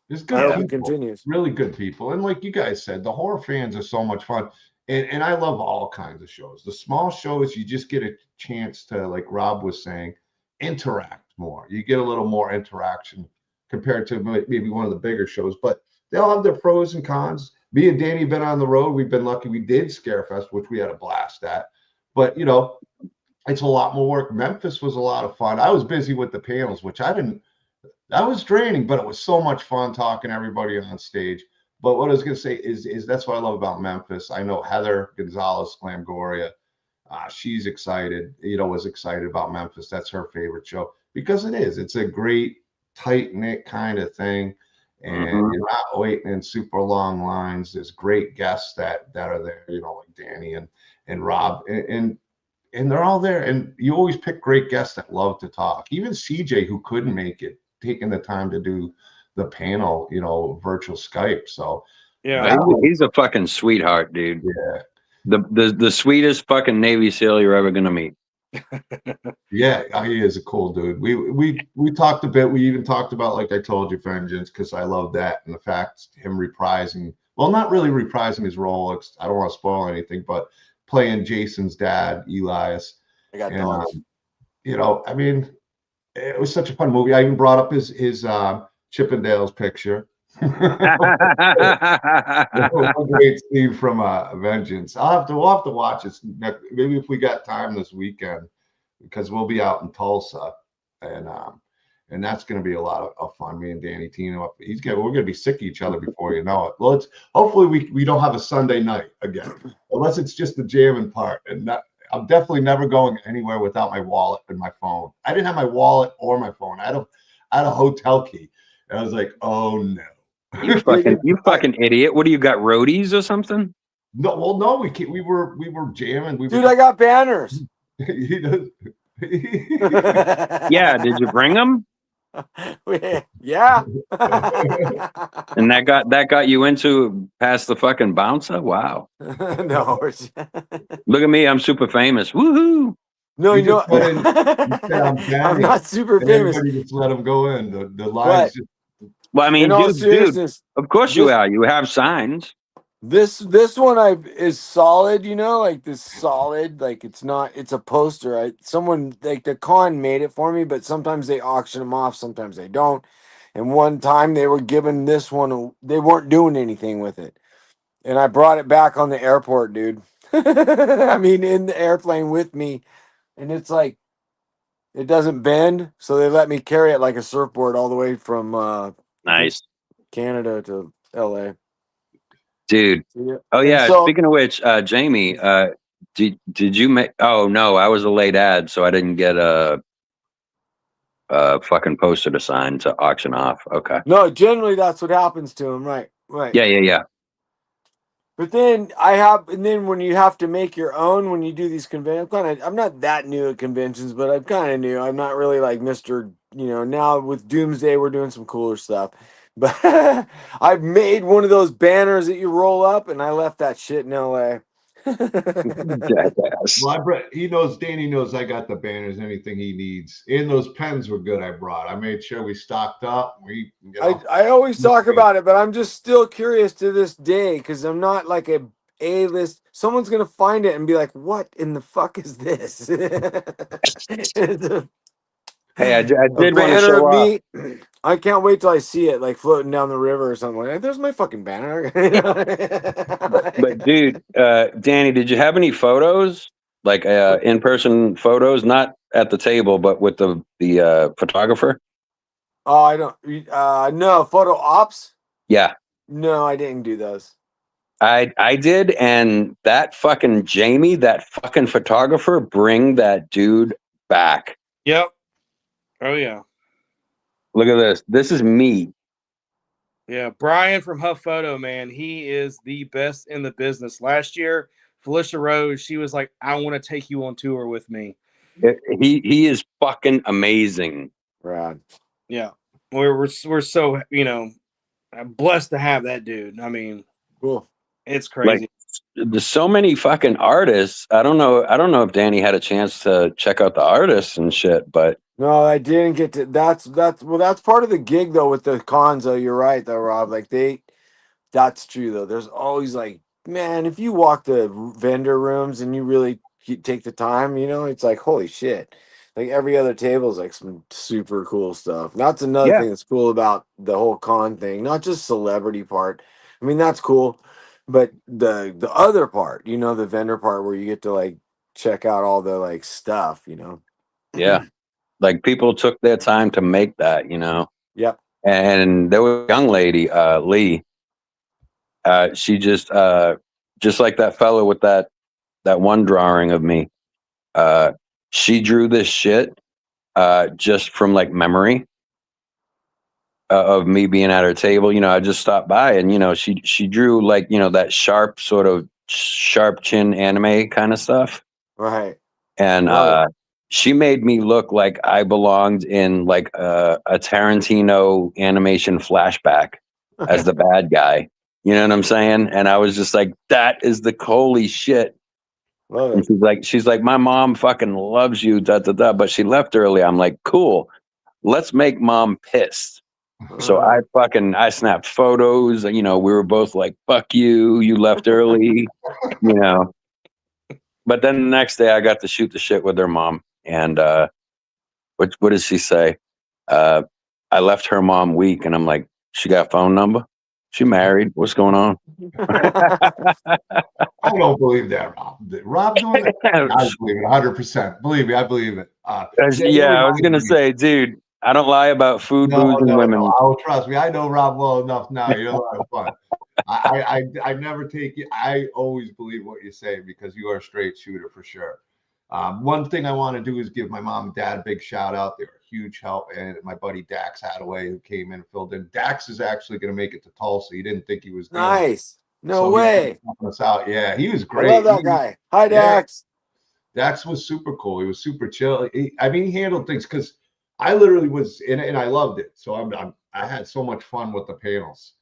It's good. I hope people, it continues. Really good people, and like you guys said, the horror fans are so much fun. And I love all kinds of shows. The small shows, you just get a chance to, like Rob was saying, interact more. You get a little more interaction compared to maybe one of the bigger shows, but they all have their pros and cons. Me and Danny have been on the road. We've been lucky. We did Scarefest, which we had a blast at. But, you know, it's a lot more work. Memphis was a lot of fun. I was busy with the panels, which that was draining, but it was so much fun talking to everybody on stage. But what I was going to say is that's what I love about Memphis. I know Heather Gonzalez Glamgoria, she's excited, you know, was excited about Memphis. That's her favorite show because it is. It's a great, tight-knit kind of thing. And you're not waiting in super long lines. There's great guests that are there, you know, like Danny and Rob. And they're all there. And you always pick great guests that love to talk. Even CJ, who couldn't make it, taking the time to do the panel, you know, virtual Skype. So yeah, he's a fucking sweetheart, dude. Yeah. The sweetest fucking Navy SEAL you're ever gonna meet. Yeah, he is a cool dude. We talked a bit. We even talked about, like I told you, Vengeance, because I love that and the fact him reprising. Well, not really reprising his role. I don't want to spoil anything, but playing Jason's dad, Elias. I got dogs. You know, I mean, it was such a fun movie. I even brought up his Chippendales picture. One great scene from Vengeance. We'll have to watch this maybe if we got time this weekend, because we'll be out in Tulsa, and that's going to be a lot of fun. Me and Danny teaming up. We're going to be sick of each other before you know it. Well, hopefully we don't have a Sunday night again, unless it's just the jamming part. And I'm definitely never going anywhere without my wallet and my phone. I didn't have my wallet or my phone. I had a hotel key, and I was like, oh no. You fucking idiot! What do you got, roadies or something? No, well, no, we were jamming. Dude, I got banners. He does. Yeah, did you bring them? Yeah. And that got you into past the fucking bouncer? Wow. No. Look at me, I'm super famous. Woohoo! No, you know, I'm not super famous. Everybody just let him go in. The lines. Just, well, I mean, dude, of course you are. You have signs. This one is solid, you know, like this solid, like it's a poster. Someone like the con made it for me, but sometimes they auction them off, sometimes they don't. And one time they were giving this one, they weren't doing anything with it. And I brought it back on the airport, dude. I mean, in the airplane with me. And it's like, it doesn't bend. So they let me carry it like a surfboard all the way from nice Canada to LA. Dude. Oh yeah. Speaking of which, Jamie, did you make? Oh no, I was a late ad, so I didn't get a fucking poster to sign to auction off. Okay. No, generally that's what happens to them, right? Right. Yeah. But then when you have to make your own when you do these conventions, I'm not that new at conventions, but I'm kind of new. I'm not really like Mr. You know, now with Doomsday, we're doing some cooler stuff. But I made one of those banners that you roll up, and I left that shit in LA. Well, Danny knows I got the banners, anything he needs. And those pens were good I brought. I made sure we stocked up. I always talk about it, but I'm just still curious to this day because I'm not like A-list. Someone's going to find it and be like, what in the fuck is this? Hey, I A did want to banner show of off. me. I can't wait till I see it like floating down the river or something like that. There's my fucking banner. But dude, Danny, did you have any photos, like in-person photos, not at the table, but with the photographer? Oh, I don't. No photo ops. Yeah, No, I didn't do those. I did, and that fucking Jamie, that fucking photographer, bring that dude back. Yep. Oh yeah. Look at this. This is me. Yeah. Brian from Huff Photo, man, he is the best in the business. Last year, Felicia Rose, she was like, I want to take you on tour with me. He is fucking amazing. Rad. Yeah. We're so, blessed to have that dude. I mean, Cool. it's Like, crazy. there's so many fucking artists. I don't know if Danny had a chance to check out the artists and shit, but No, I didn't get to. That's part of the gig though with the cons. Though you're right though, Rob. Like that's true though. There's always like, man, if you walk the vendor rooms and you really take the time, it's like holy shit. Like every other table is like some super cool stuff. That's another yeah, thing that's cool about the whole con thing. Not just celebrity part. I mean that's cool, but the other part, the vendor part where you get to like check out all the like stuff. yeah. Like people took their time to make that, Yep. And there was a young lady, Lee. She just like that fellow with that one drawing of me. She drew this shit just from like memory of me being at her table. I just stopped by, and she drew like that sharp sort of sharp chin anime kind of stuff, Right. and Love it. she made me look like I belonged in like a Tarantino animation flashback as the bad guy. You know what I'm saying? And I was just like, that is the holy shit. Love And it. she's like, my mom fucking loves you, da da da. But she left early. I'm like, cool. Let's make mom pissed. So I snapped photos. We were both like, fuck you. You left early. You know. But then the next day, I got to shoot the shit with her mom. And what did she say? I left her mom weak, and I'm like, she got a phone number? She married? What's going on? I don't believe that, Rob. Rob doing that? I believe it 100%. Believe me, I believe it. Yeah, I was gonna say, dude, I don't lie about food, booze, and women. Oh, trust me, I know Rob well enough now. You're a lot of fun. I never take it. I always believe what you say because you are a straight shooter for sure. One thing I want to do is give my mom and dad a big shout out. They were a huge help, and my buddy Dax Hadaway who came in and filled in. Dax is actually going to make it to Tulsa. He didn't think he was going. Nice. No So way. helping us out. Yeah, he was I great. love that guy. Hi, Dax. Dax was super cool. He was super chill. He handled things because I literally was in it and I loved it. So I had so much fun with the panels.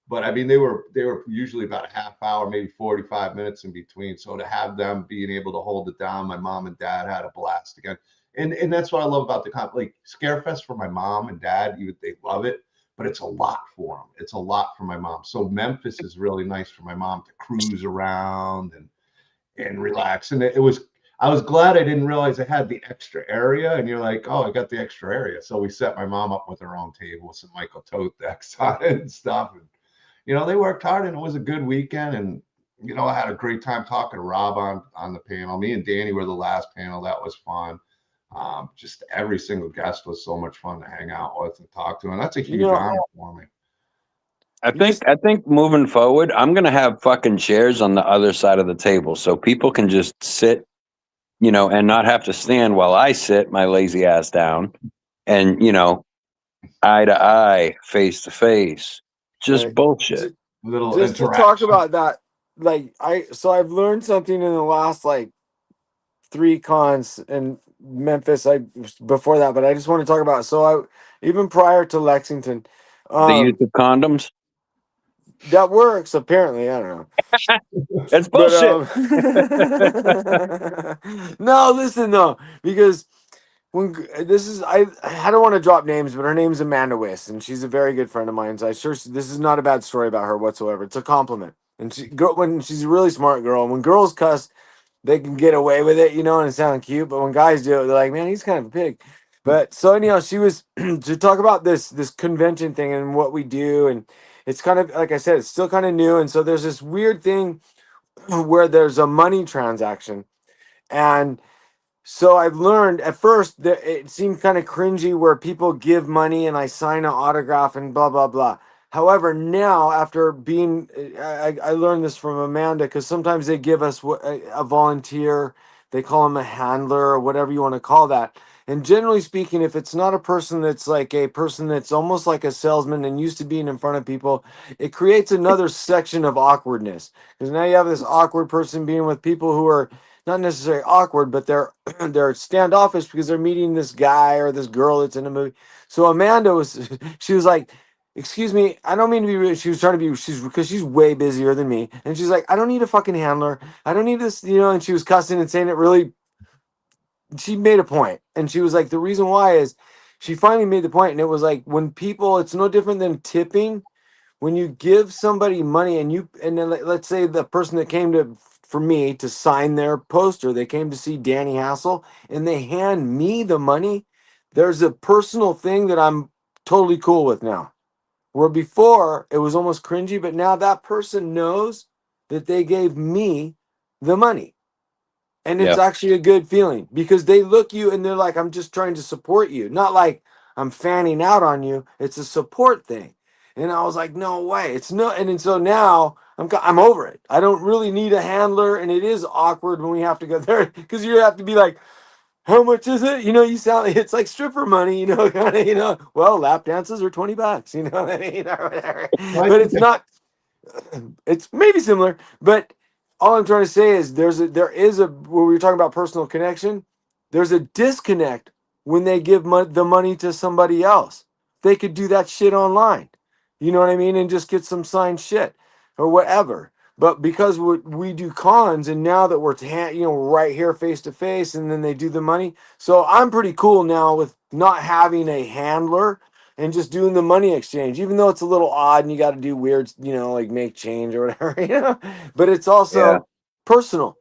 But I mean, they were usually about a half hour, maybe 45 minutes in between. So to have them being able to hold it down, my mom and dad had a blast again. And that's what I love about the comp. Like Scarefest for my mom and dad, they love it, but it's a lot for them. It's a lot for my mom. So Memphis is really nice for my mom to cruise around and relax. And I was glad I didn't realize I had the extra area. And you're like, oh, I got the extra area. So we set my mom up with her own table with some Michael Tote decks on it and stuff. And, they worked hard and it was a good weekend. And, I had a great time talking to Rob on the panel. Me and Danny were the last panel. That was fun. Just every single guest was so much fun to hang out with and talk to. And that's a huge honor for me. I think moving forward, I'm gonna have fucking chairs on the other side of the table so people can just sit, and not have to stand while I sit my lazy ass down, and eye to eye, face to face, just bullshit. Little just to interaction. talk about that, like I've learned something in the last like 3 cons in Memphis. Before that, but I just want to talk about. So even prior to Lexington, The use of condoms. that works apparently. I don't know. It's bullshit. No, listen though, because when this is I don't want to drop names, but her name's Amanda Wiss, and she's a very good friend of mine. So this is not a bad story about her whatsoever. It's a compliment, and when she's a really smart girl, and when girls cuss, they can get away with it, and it sounds cute. But when guys do it, they're like, man, he's kind of a pig. But so anyhow, she was to talk about this convention thing and what we do, and it's kind of like I said, it's still kind of new, and so there's this weird thing where there's a money transaction, and so I've learned at first that it seemed kind of cringy where people give money and I sign an autograph and blah blah blah. However, now after being, I learned this from Amanda because sometimes they give us a volunteer, they call them a handler or whatever you want to call that. And generally speaking, if it's not a person that's like a person that's almost like a salesman and used to being in front of people, it creates another section of awkwardness because now you have this awkward person being with people who are not necessarily awkward, but they're they're standoffish because they're meeting this guy or this girl that's in a movie. So Amanda was, she was like, "Excuse me, I don't mean to be rude." She was trying to be, she's because she's way busier than me, and she's like, "I don't need a fucking handler. I don't need this," And she was cussing and saying it really. She made a point, and she was like, "The reason why is." She finally made the point, and it was like when people, it's no different than tipping when you give somebody money and then let's say the person that came to for me to sign their poster, they came to see Danny Hassel and they hand me the money. There's a personal thing that I'm totally cool with now. Where before it was almost cringy, but now that person knows that they gave me the money. And it's Yeah. actually a good feeling because they look you and they're like, I'm just trying to support you. Not like I'm fanning out on you. It's a support thing. And I was like, no way. It's no. And then so now I'm over it. I don't really need a handler. And it is awkward when we have to go there because you have to be like, how much is it? You sound, it's like stripper money, kind of, well, lap dances are $20, what I mean? Or whatever. Well, I But think it's not, it's maybe similar, but all I'm trying to say is there is a when we were talking about personal connection, there's a disconnect when they give the money to somebody else. They could do that shit online, you know what I mean, and just get some signed shit or whatever. But because we do cons, and now that we're right here face to face, and then they do the money, so I'm pretty cool now with not having a handler and just doing the money exchange, even though it's a little odd and you got to do weird, like make change or whatever, but it's Yeah. also personal.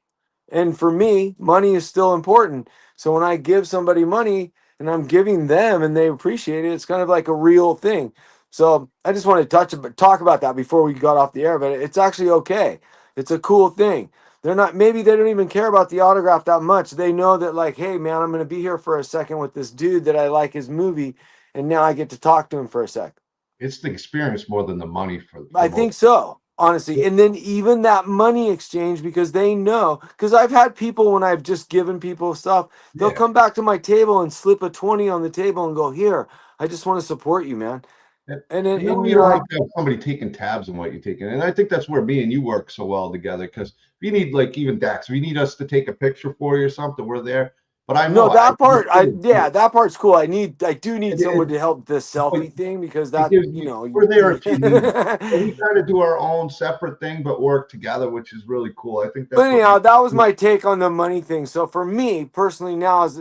And for me, money is still important. So when I give somebody money and I'm giving them and they appreciate it, it's kind of like a real thing. So I just wanted to talk about that before we got off the air, but it's actually okay. It's a cool thing. They're not, maybe they don't even care about the autograph that much. They know that, like, hey, man, I'm going to be here for a second with this dude that I like his movie, and now I get to talk to him for a sec. it's the experience more than the money I most. think so, honestly. And then even that money exchange, because they know, because I've had people when I've just given people stuff, they'll Yeah. come back to my table and slip a 20 on the table and go, here, I just want to support you, man. And then No, you you're don't like, have to have somebody taking tabs on what you're taking. And I think that's where me and you work so well together. Because if you need, like, even Dax, if you need us to take a picture for you or something, we're there. But I no, know that part, it, that part's cool. I do need someone it, to help this but selfie thing because it that, gives you, we're there if you need. So we kind of do our own separate thing, but work together, which is really cool. I think But that's what anyhow, that was my take on the money thing. So for me personally, now is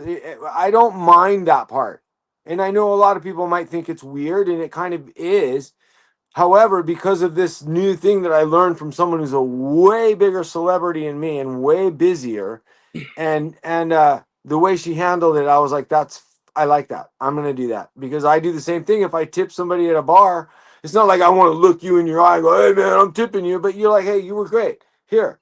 I don't mind that part, and I know a lot of people might think it's weird, and it kind of is. However, because of this new thing that I learned from someone who's a way bigger celebrity than me and way busier, and the way she handled it, I was like, I like that. I'm gonna do that because I do the same thing. If I tip somebody at a bar, it's not like I want to look you in your eye and go, "Hey man, I'm tipping you," but you're like, "Hey, you were great. Here."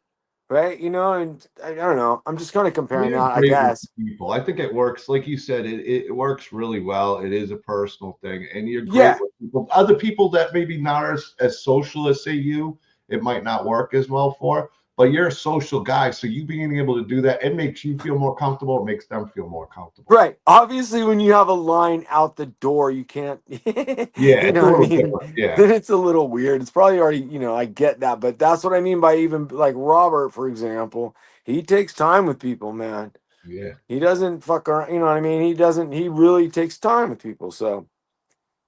Right? And I don't know. I'm just kind of comparing you're that, I great with guess. people. I think it works. Like you said, it works really well. It is a personal thing, and you're great Yeah. with people. Other people that maybe not as social as say you, it might not work as well for. But you're a social guy, so you being able to do that, it makes you feel more comfortable. It makes them feel more comfortable. Right. Obviously, when you have a line out the door, you can't, Yeah, you it's know a what I little mean? different. Yeah, Then it's a little weird. It's probably already, I get that. But that's what I mean by even like Robert, for example. He takes time with people, man. yeah. He doesn't fuck around. You know what I mean? He really takes time with people. So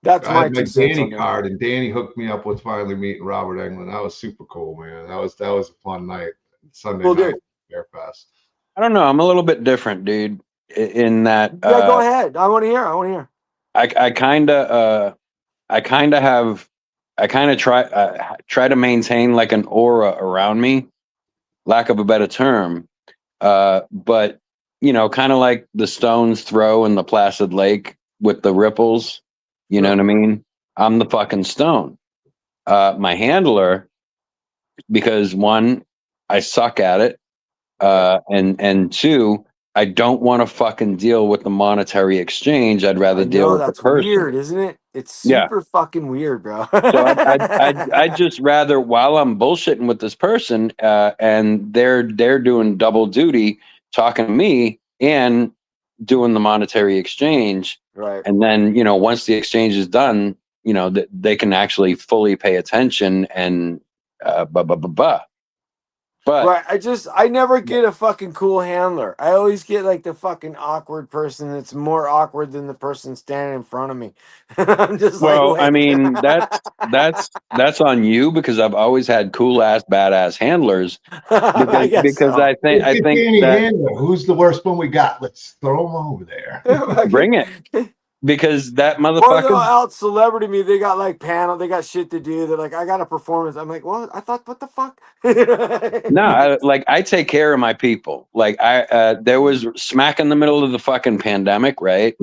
that's I my had my 2 cents Danny on that. card, and Danny hooked me up with finally meeting Robert Englund. That was super cool, man. That was a fun night, Sunday Well, night, dude. Fairfest. I don't know. I'm a little bit different, dude. In that, Yeah, go ahead. I want to hear. I want to hear. I kind of, I kind of have, I kind of try to maintain like an aura around me, lack of a better term. But kind of like the stone's throw in the Placid Lake with the ripples. You know what I mean? I'm the fucking stone. My handler, because one, I suck at it. And two, I don't want to fucking deal with the monetary exchange. I'd rather I deal know with the that's person. weird, isn't it? It's Yeah. super fucking weird, bro. So I'd just rather, while I'm bullshitting with this person, and they're doing double duty, talking to me and doing the monetary exchange, Right. and then once the exchange is done, they can actually fully pay attention and blah blah blah blah. But Right. I never get a fucking cool handler. I always get like the fucking awkward person that's more awkward than the person standing in front of me. I'm just like, well, I wait. mean that's on you, because I've always had cool ass badass handlers. I guess Because so. Let's I get think Danny that Handler. Who's the worst one we got? Let's throw him over there. bring it, because that Or they'll motherfucker. out celebrity me. They got like panel. They got shit to do. They're like, I got a performance. I'm like, well, I thought, what the fuck? No, I take care of my people. Like there was smack in the middle of the fucking pandemic, right?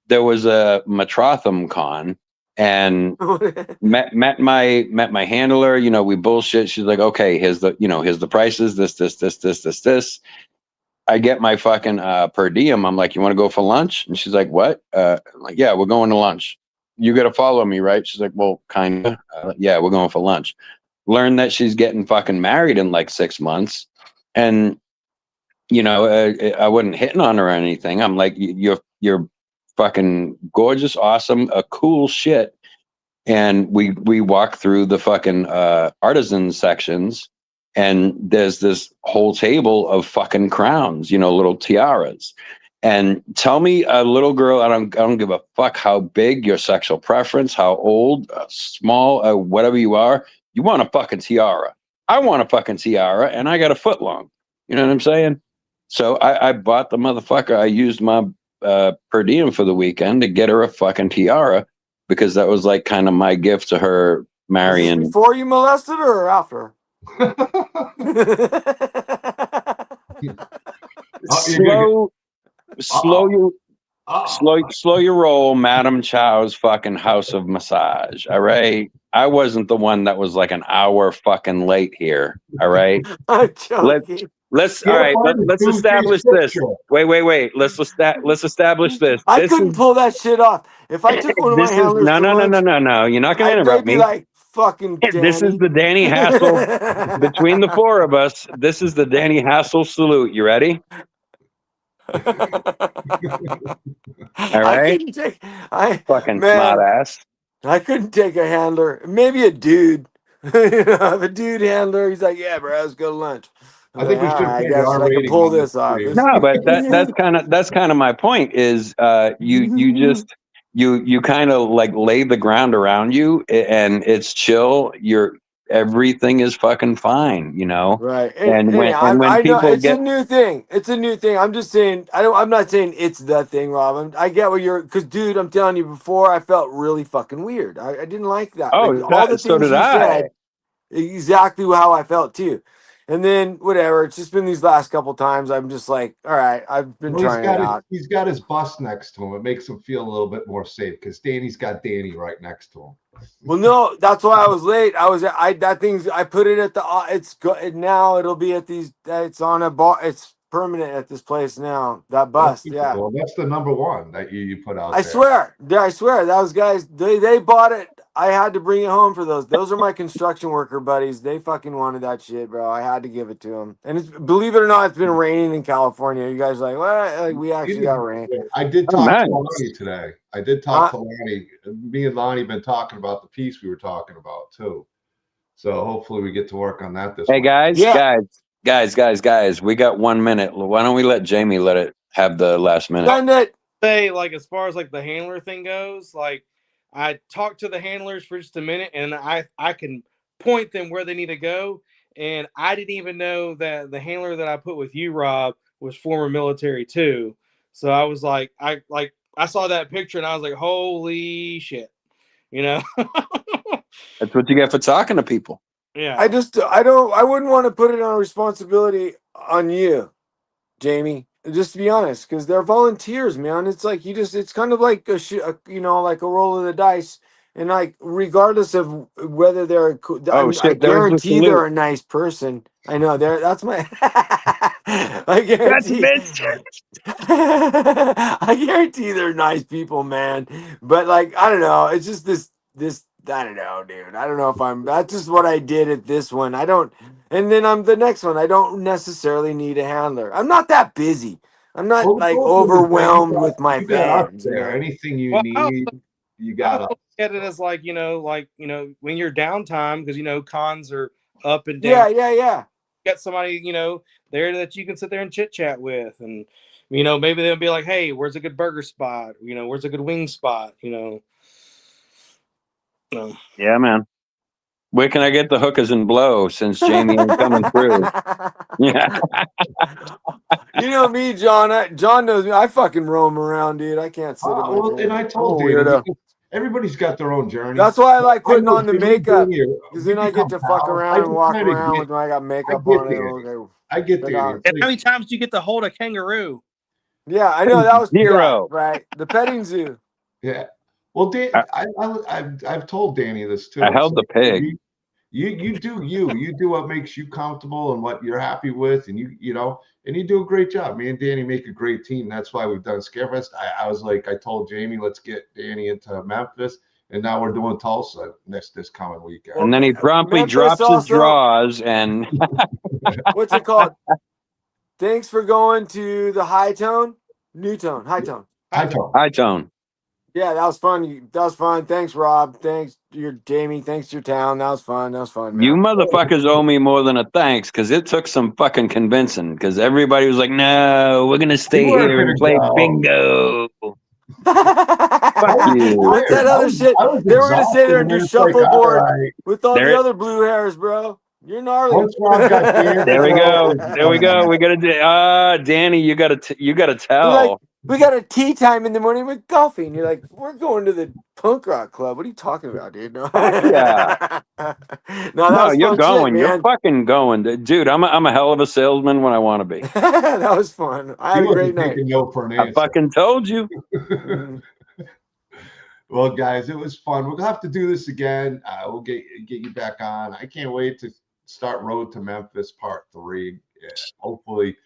There was a Matrotham con, and met my handler. We bullshit. She's like, okay, here's the prices. This. I get my fucking per diem. I'm like, you want to go for lunch? And she's like, what? I'm like, yeah, we're going to lunch. You got to follow me, right? She's like, well, kind of. Yeah, we're going for lunch. Learned that she's getting fucking married in like 6 months, and I wasn't hitting on her or anything. I'm like, you're fucking gorgeous, awesome, a cool shit. And we walk through the fucking artisan sections, and there's this whole table of fucking crowns, little tiaras. And tell me, a little girl, I don't give a fuck how big your sexual preference, how old, small, whatever you are, you want a fucking tiara. I want a fucking tiara, and I got a foot long. You know what I'm saying? So I bought the motherfucker. I used my per diem for the weekend to get her a fucking tiara, because that was like kind of my gift to her Is this marrying. before you molested her or after? Slow your roll, Madam Chow's fucking house of massage. All right. I wasn't the one that was like an hour fucking late here. All right. I'm joking. Let's Get all a right. part of Let's Doomsday establish this. Scripture. Wait. Let's establish this. I This couldn't is pull that shit off. If I took one of my this is handlers no. to lunch, You're not gonna they'd interrupt be me. like, fucking Danny. This is the Danny Hassel. Between the four of us, this is the Danny Hassel salute. You ready? All I right. couldn't take Fucking man, smart ass. I couldn't take a handler. Maybe a dude. If a dude handler, he's like, yeah, bro, let's go to lunch. I'm I think like, we all should right, I pay guess our I can rating pull on this this off. stream. No, but that's kind of my point. Is you just you kind of like lay the ground around you, and it's chill. Everything is fucking fine, Right. And when I know people it's get a new thing. It's a new thing. I'm just saying. I'm not saying it's the thing, Rob. I get what you're. Because, dude, I'm telling you, before I felt really fucking weird. I didn't like that. Like all the so things did you I. said, exactly how I felt too. And then whatever. It's just been these last couple times. I'm just like, all right. I've been Well, trying it out. he's got his bus next to him. It makes him feel a little bit more safe because Danny's got Danny right next to him. Well, no, that's why I was late. I put it at the it's good now. It'll be at these. It's on a bar. It's permanent at this place now. That bust, yeah. Well, that's the number one that you put out I there. swear, those guys they bought it. I had to bring it home for those. Those are my construction worker buddies. They fucking wanted that shit, bro. I had to give it to them. And it's, believe it or not, it's been raining in California. You guys are like, what? Like, we actually got rain. I did Oh, talk nice. to Lonnie today. I did talk to Lonnie. Me and Lonnie been talking about the piece we were talking about too. So hopefully we get to work on that this Hey week. guys, Yeah. guys, we got 1 minute. Why don't we let Jamie let it have the last minute? Send it. Say, like, as far as like the handler thing goes, like I talked to the handlers for just a minute, and I can point them where they need to go. And I didn't even know that the handler that I put with you, Rob, was former military too. So I was like, I saw that picture and I was like, holy shit, you know. That's what you get for talking to people. Yeah. I wouldn't want to put it on responsibility on you, Jamie. Just to be honest, because they're volunteers, man. It's like it's kind of like like a roll of the dice, and like regardless of whether Oh I shit! There's the guarantee salute. they're a nice person. I know that's my. I That's guarantee. bitch. I guarantee they're nice people, man. But like, I don't know. It's just this. I don't know, dude. I don't know if I'm. That's just what I did at this one. I don't. And then I'm the next one. I don't necessarily need a handler. I'm not that busy. I'm not Well, like those are the things. overwhelmed with my You got us fans. there. Anything you Well, need, you I got also us. look at it as like when you're downtime because cons are up and down. Yeah, yeah, yeah. Get somebody there that you can sit there and chit chat with, and maybe they'll be like, hey, where's a good burger spot, where's a good wing spot. Yeah, man. Where can I get the hookers and blow since Jamie ain't coming through? Yeah. You know me, John. John knows me. I fucking roam around, dude. I can't sit in my Well, and chair. I I'm a told Danny, weirdo. because everybo's got their own journey. That's why I like I putting know on the Jimmy, makeup, you because then I get become to fuck pals. around and walk kinda around get, with when I got makeup get on. Danny. Okay. I get But, Danny. And how many times do you get to hold a kangaroo? yeah, I know that was Zero. right. The petting zoo. Yeah. Well, Dan, I, I've told Danny this too. I It's held the like, pig. you do you do what makes you comfortable and what you're happy with, and and you do a great job. Me and Danny make a great team. That's why we've done Scarefest. I was like, I told Jamie, let's get Danny into Memphis, and now we're doing Tulsa this coming weekend. And then he promptly Memphis drops his also. drawers and What's it called? Thanks for going to the high tone, new tone, high tone. I told. high tone. Yeah, that was fun. That was fun. Thanks, Rob. Thanks, your Jamie. Thanks to your town. That was fun. That was fun, You man. motherfuckers owe me more than a thanks because it took some fucking convincing because everybody was like, no, we're going to stay weren't here and gonna play go. bingo. I was you. What's that tired. other shit? I was They were gonna sit exhausted, there and and then do it's like, all shuffleboard right. with all There the it- other blue hairs, bro. You're gnarly. Once Rob got Danny, There we go. it was There we go. We got to do. Danny, you got to You're like, tell. we got a tea time in the morning with coffee, and you're like, we're going to the punk rock club. What are you talking about, dude? No, Fuck yeah. no, that No, was you're fun shit, going. You're man. fucking going, dude. I'm a hell of a salesman when I want to be. That was fun. I He had a great wasn't night. taking no for an I answer. fucking told you. Mhm. Well, guys, it was fun. We'll have to do this again. We'll get you back on. I can't wait to start Road to Memphis Part 3. Yeah, hopefully,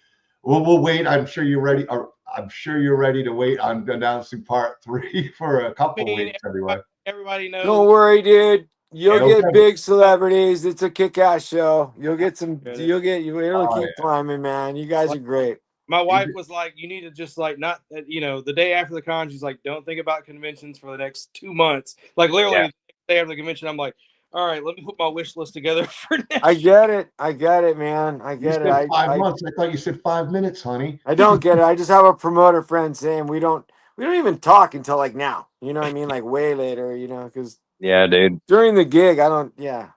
we'll wait. I'm sure you're ready. I'm sure you're ready to wait on announcing Part 3 for a couple weeks anyway. Everybody knows. Don't worry, dude. You'll Okay. get big celebrities. It's a kick-ass show. You'll get some. Get it. It'll Oh, keep yeah. climbing, man. You guys are great. My wife was like, you need to just like not, the day after the con, she's like, don't think about conventions for the next 2 months. Like literally the day after the convention, I'm like, all right, let me put my wish list together for next I get it. I get it, man. I You get said it. 5 months. I thought you said 5 minutes, honey. I don't get it. I just have a promoter friend saying we don't even talk until like now. You know what I mean? Like way later. Because Yeah, dude. during the gig, I don't. Yeah.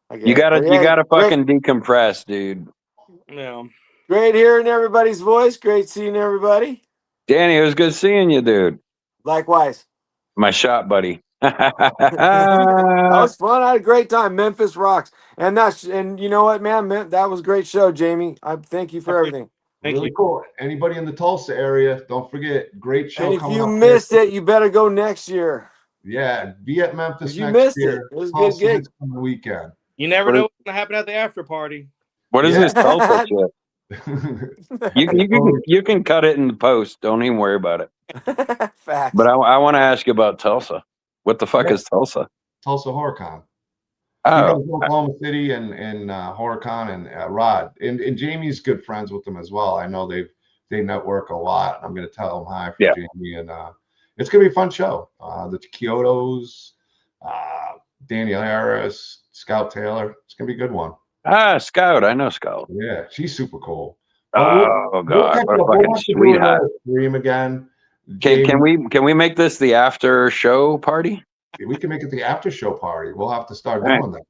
I get You it. But gotta yeah, fucking decompress, dude. Yeah. great hearing everybody's voice. Great seeing everybody. Danny, it was good seeing you, dude. Likewise. My shot buddy. That was fun. I had a great time. Memphis rocks. And you know what, man? That was a great show, Jamie. I thank you for everything. Thank Really you. cool. Anybody in the Tulsa area, don't forget, great show And if coming you up missed there. it, you better go next year. Yeah, be at Memphis 'Cause you next missed year. it. It was a good Tulsa gig. this coming weekend. You never know what's gonna happen at the after party. What is Yeah. this Tulsa shit? You can cut it in the post. Don't even worry about it. Facts. But I want to ask you about Tulsa. What the fuck is Tulsa? Tulsa HorrorCon. Oh, He goes to Oklahoma City and HorrorCon and Rod and Jamie's good friends with them as well. I know they network a lot. I'm going to tell them hi for Jamie, and it's going to be a fun show. The Kyotos, Danielle Harris, Scout Taylor. It's going to be a good one. Scout. I know Scout. Yeah, she's super cool. Oh God, what a fucking have to do sweetheart. another stream again. Can we make this the after show party? We can make it the after show party. We'll have to start doing that.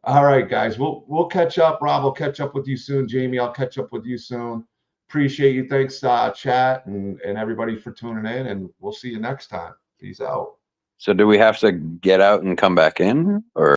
All right, guys. We'll catch up. Rob will catch up with you soon. Jamie, I'll catch up with you soon. Appreciate you. Thanks, chat and everybody for tuning in. And we'll see you next time. Peace out. So do we have to get out and come back in, or?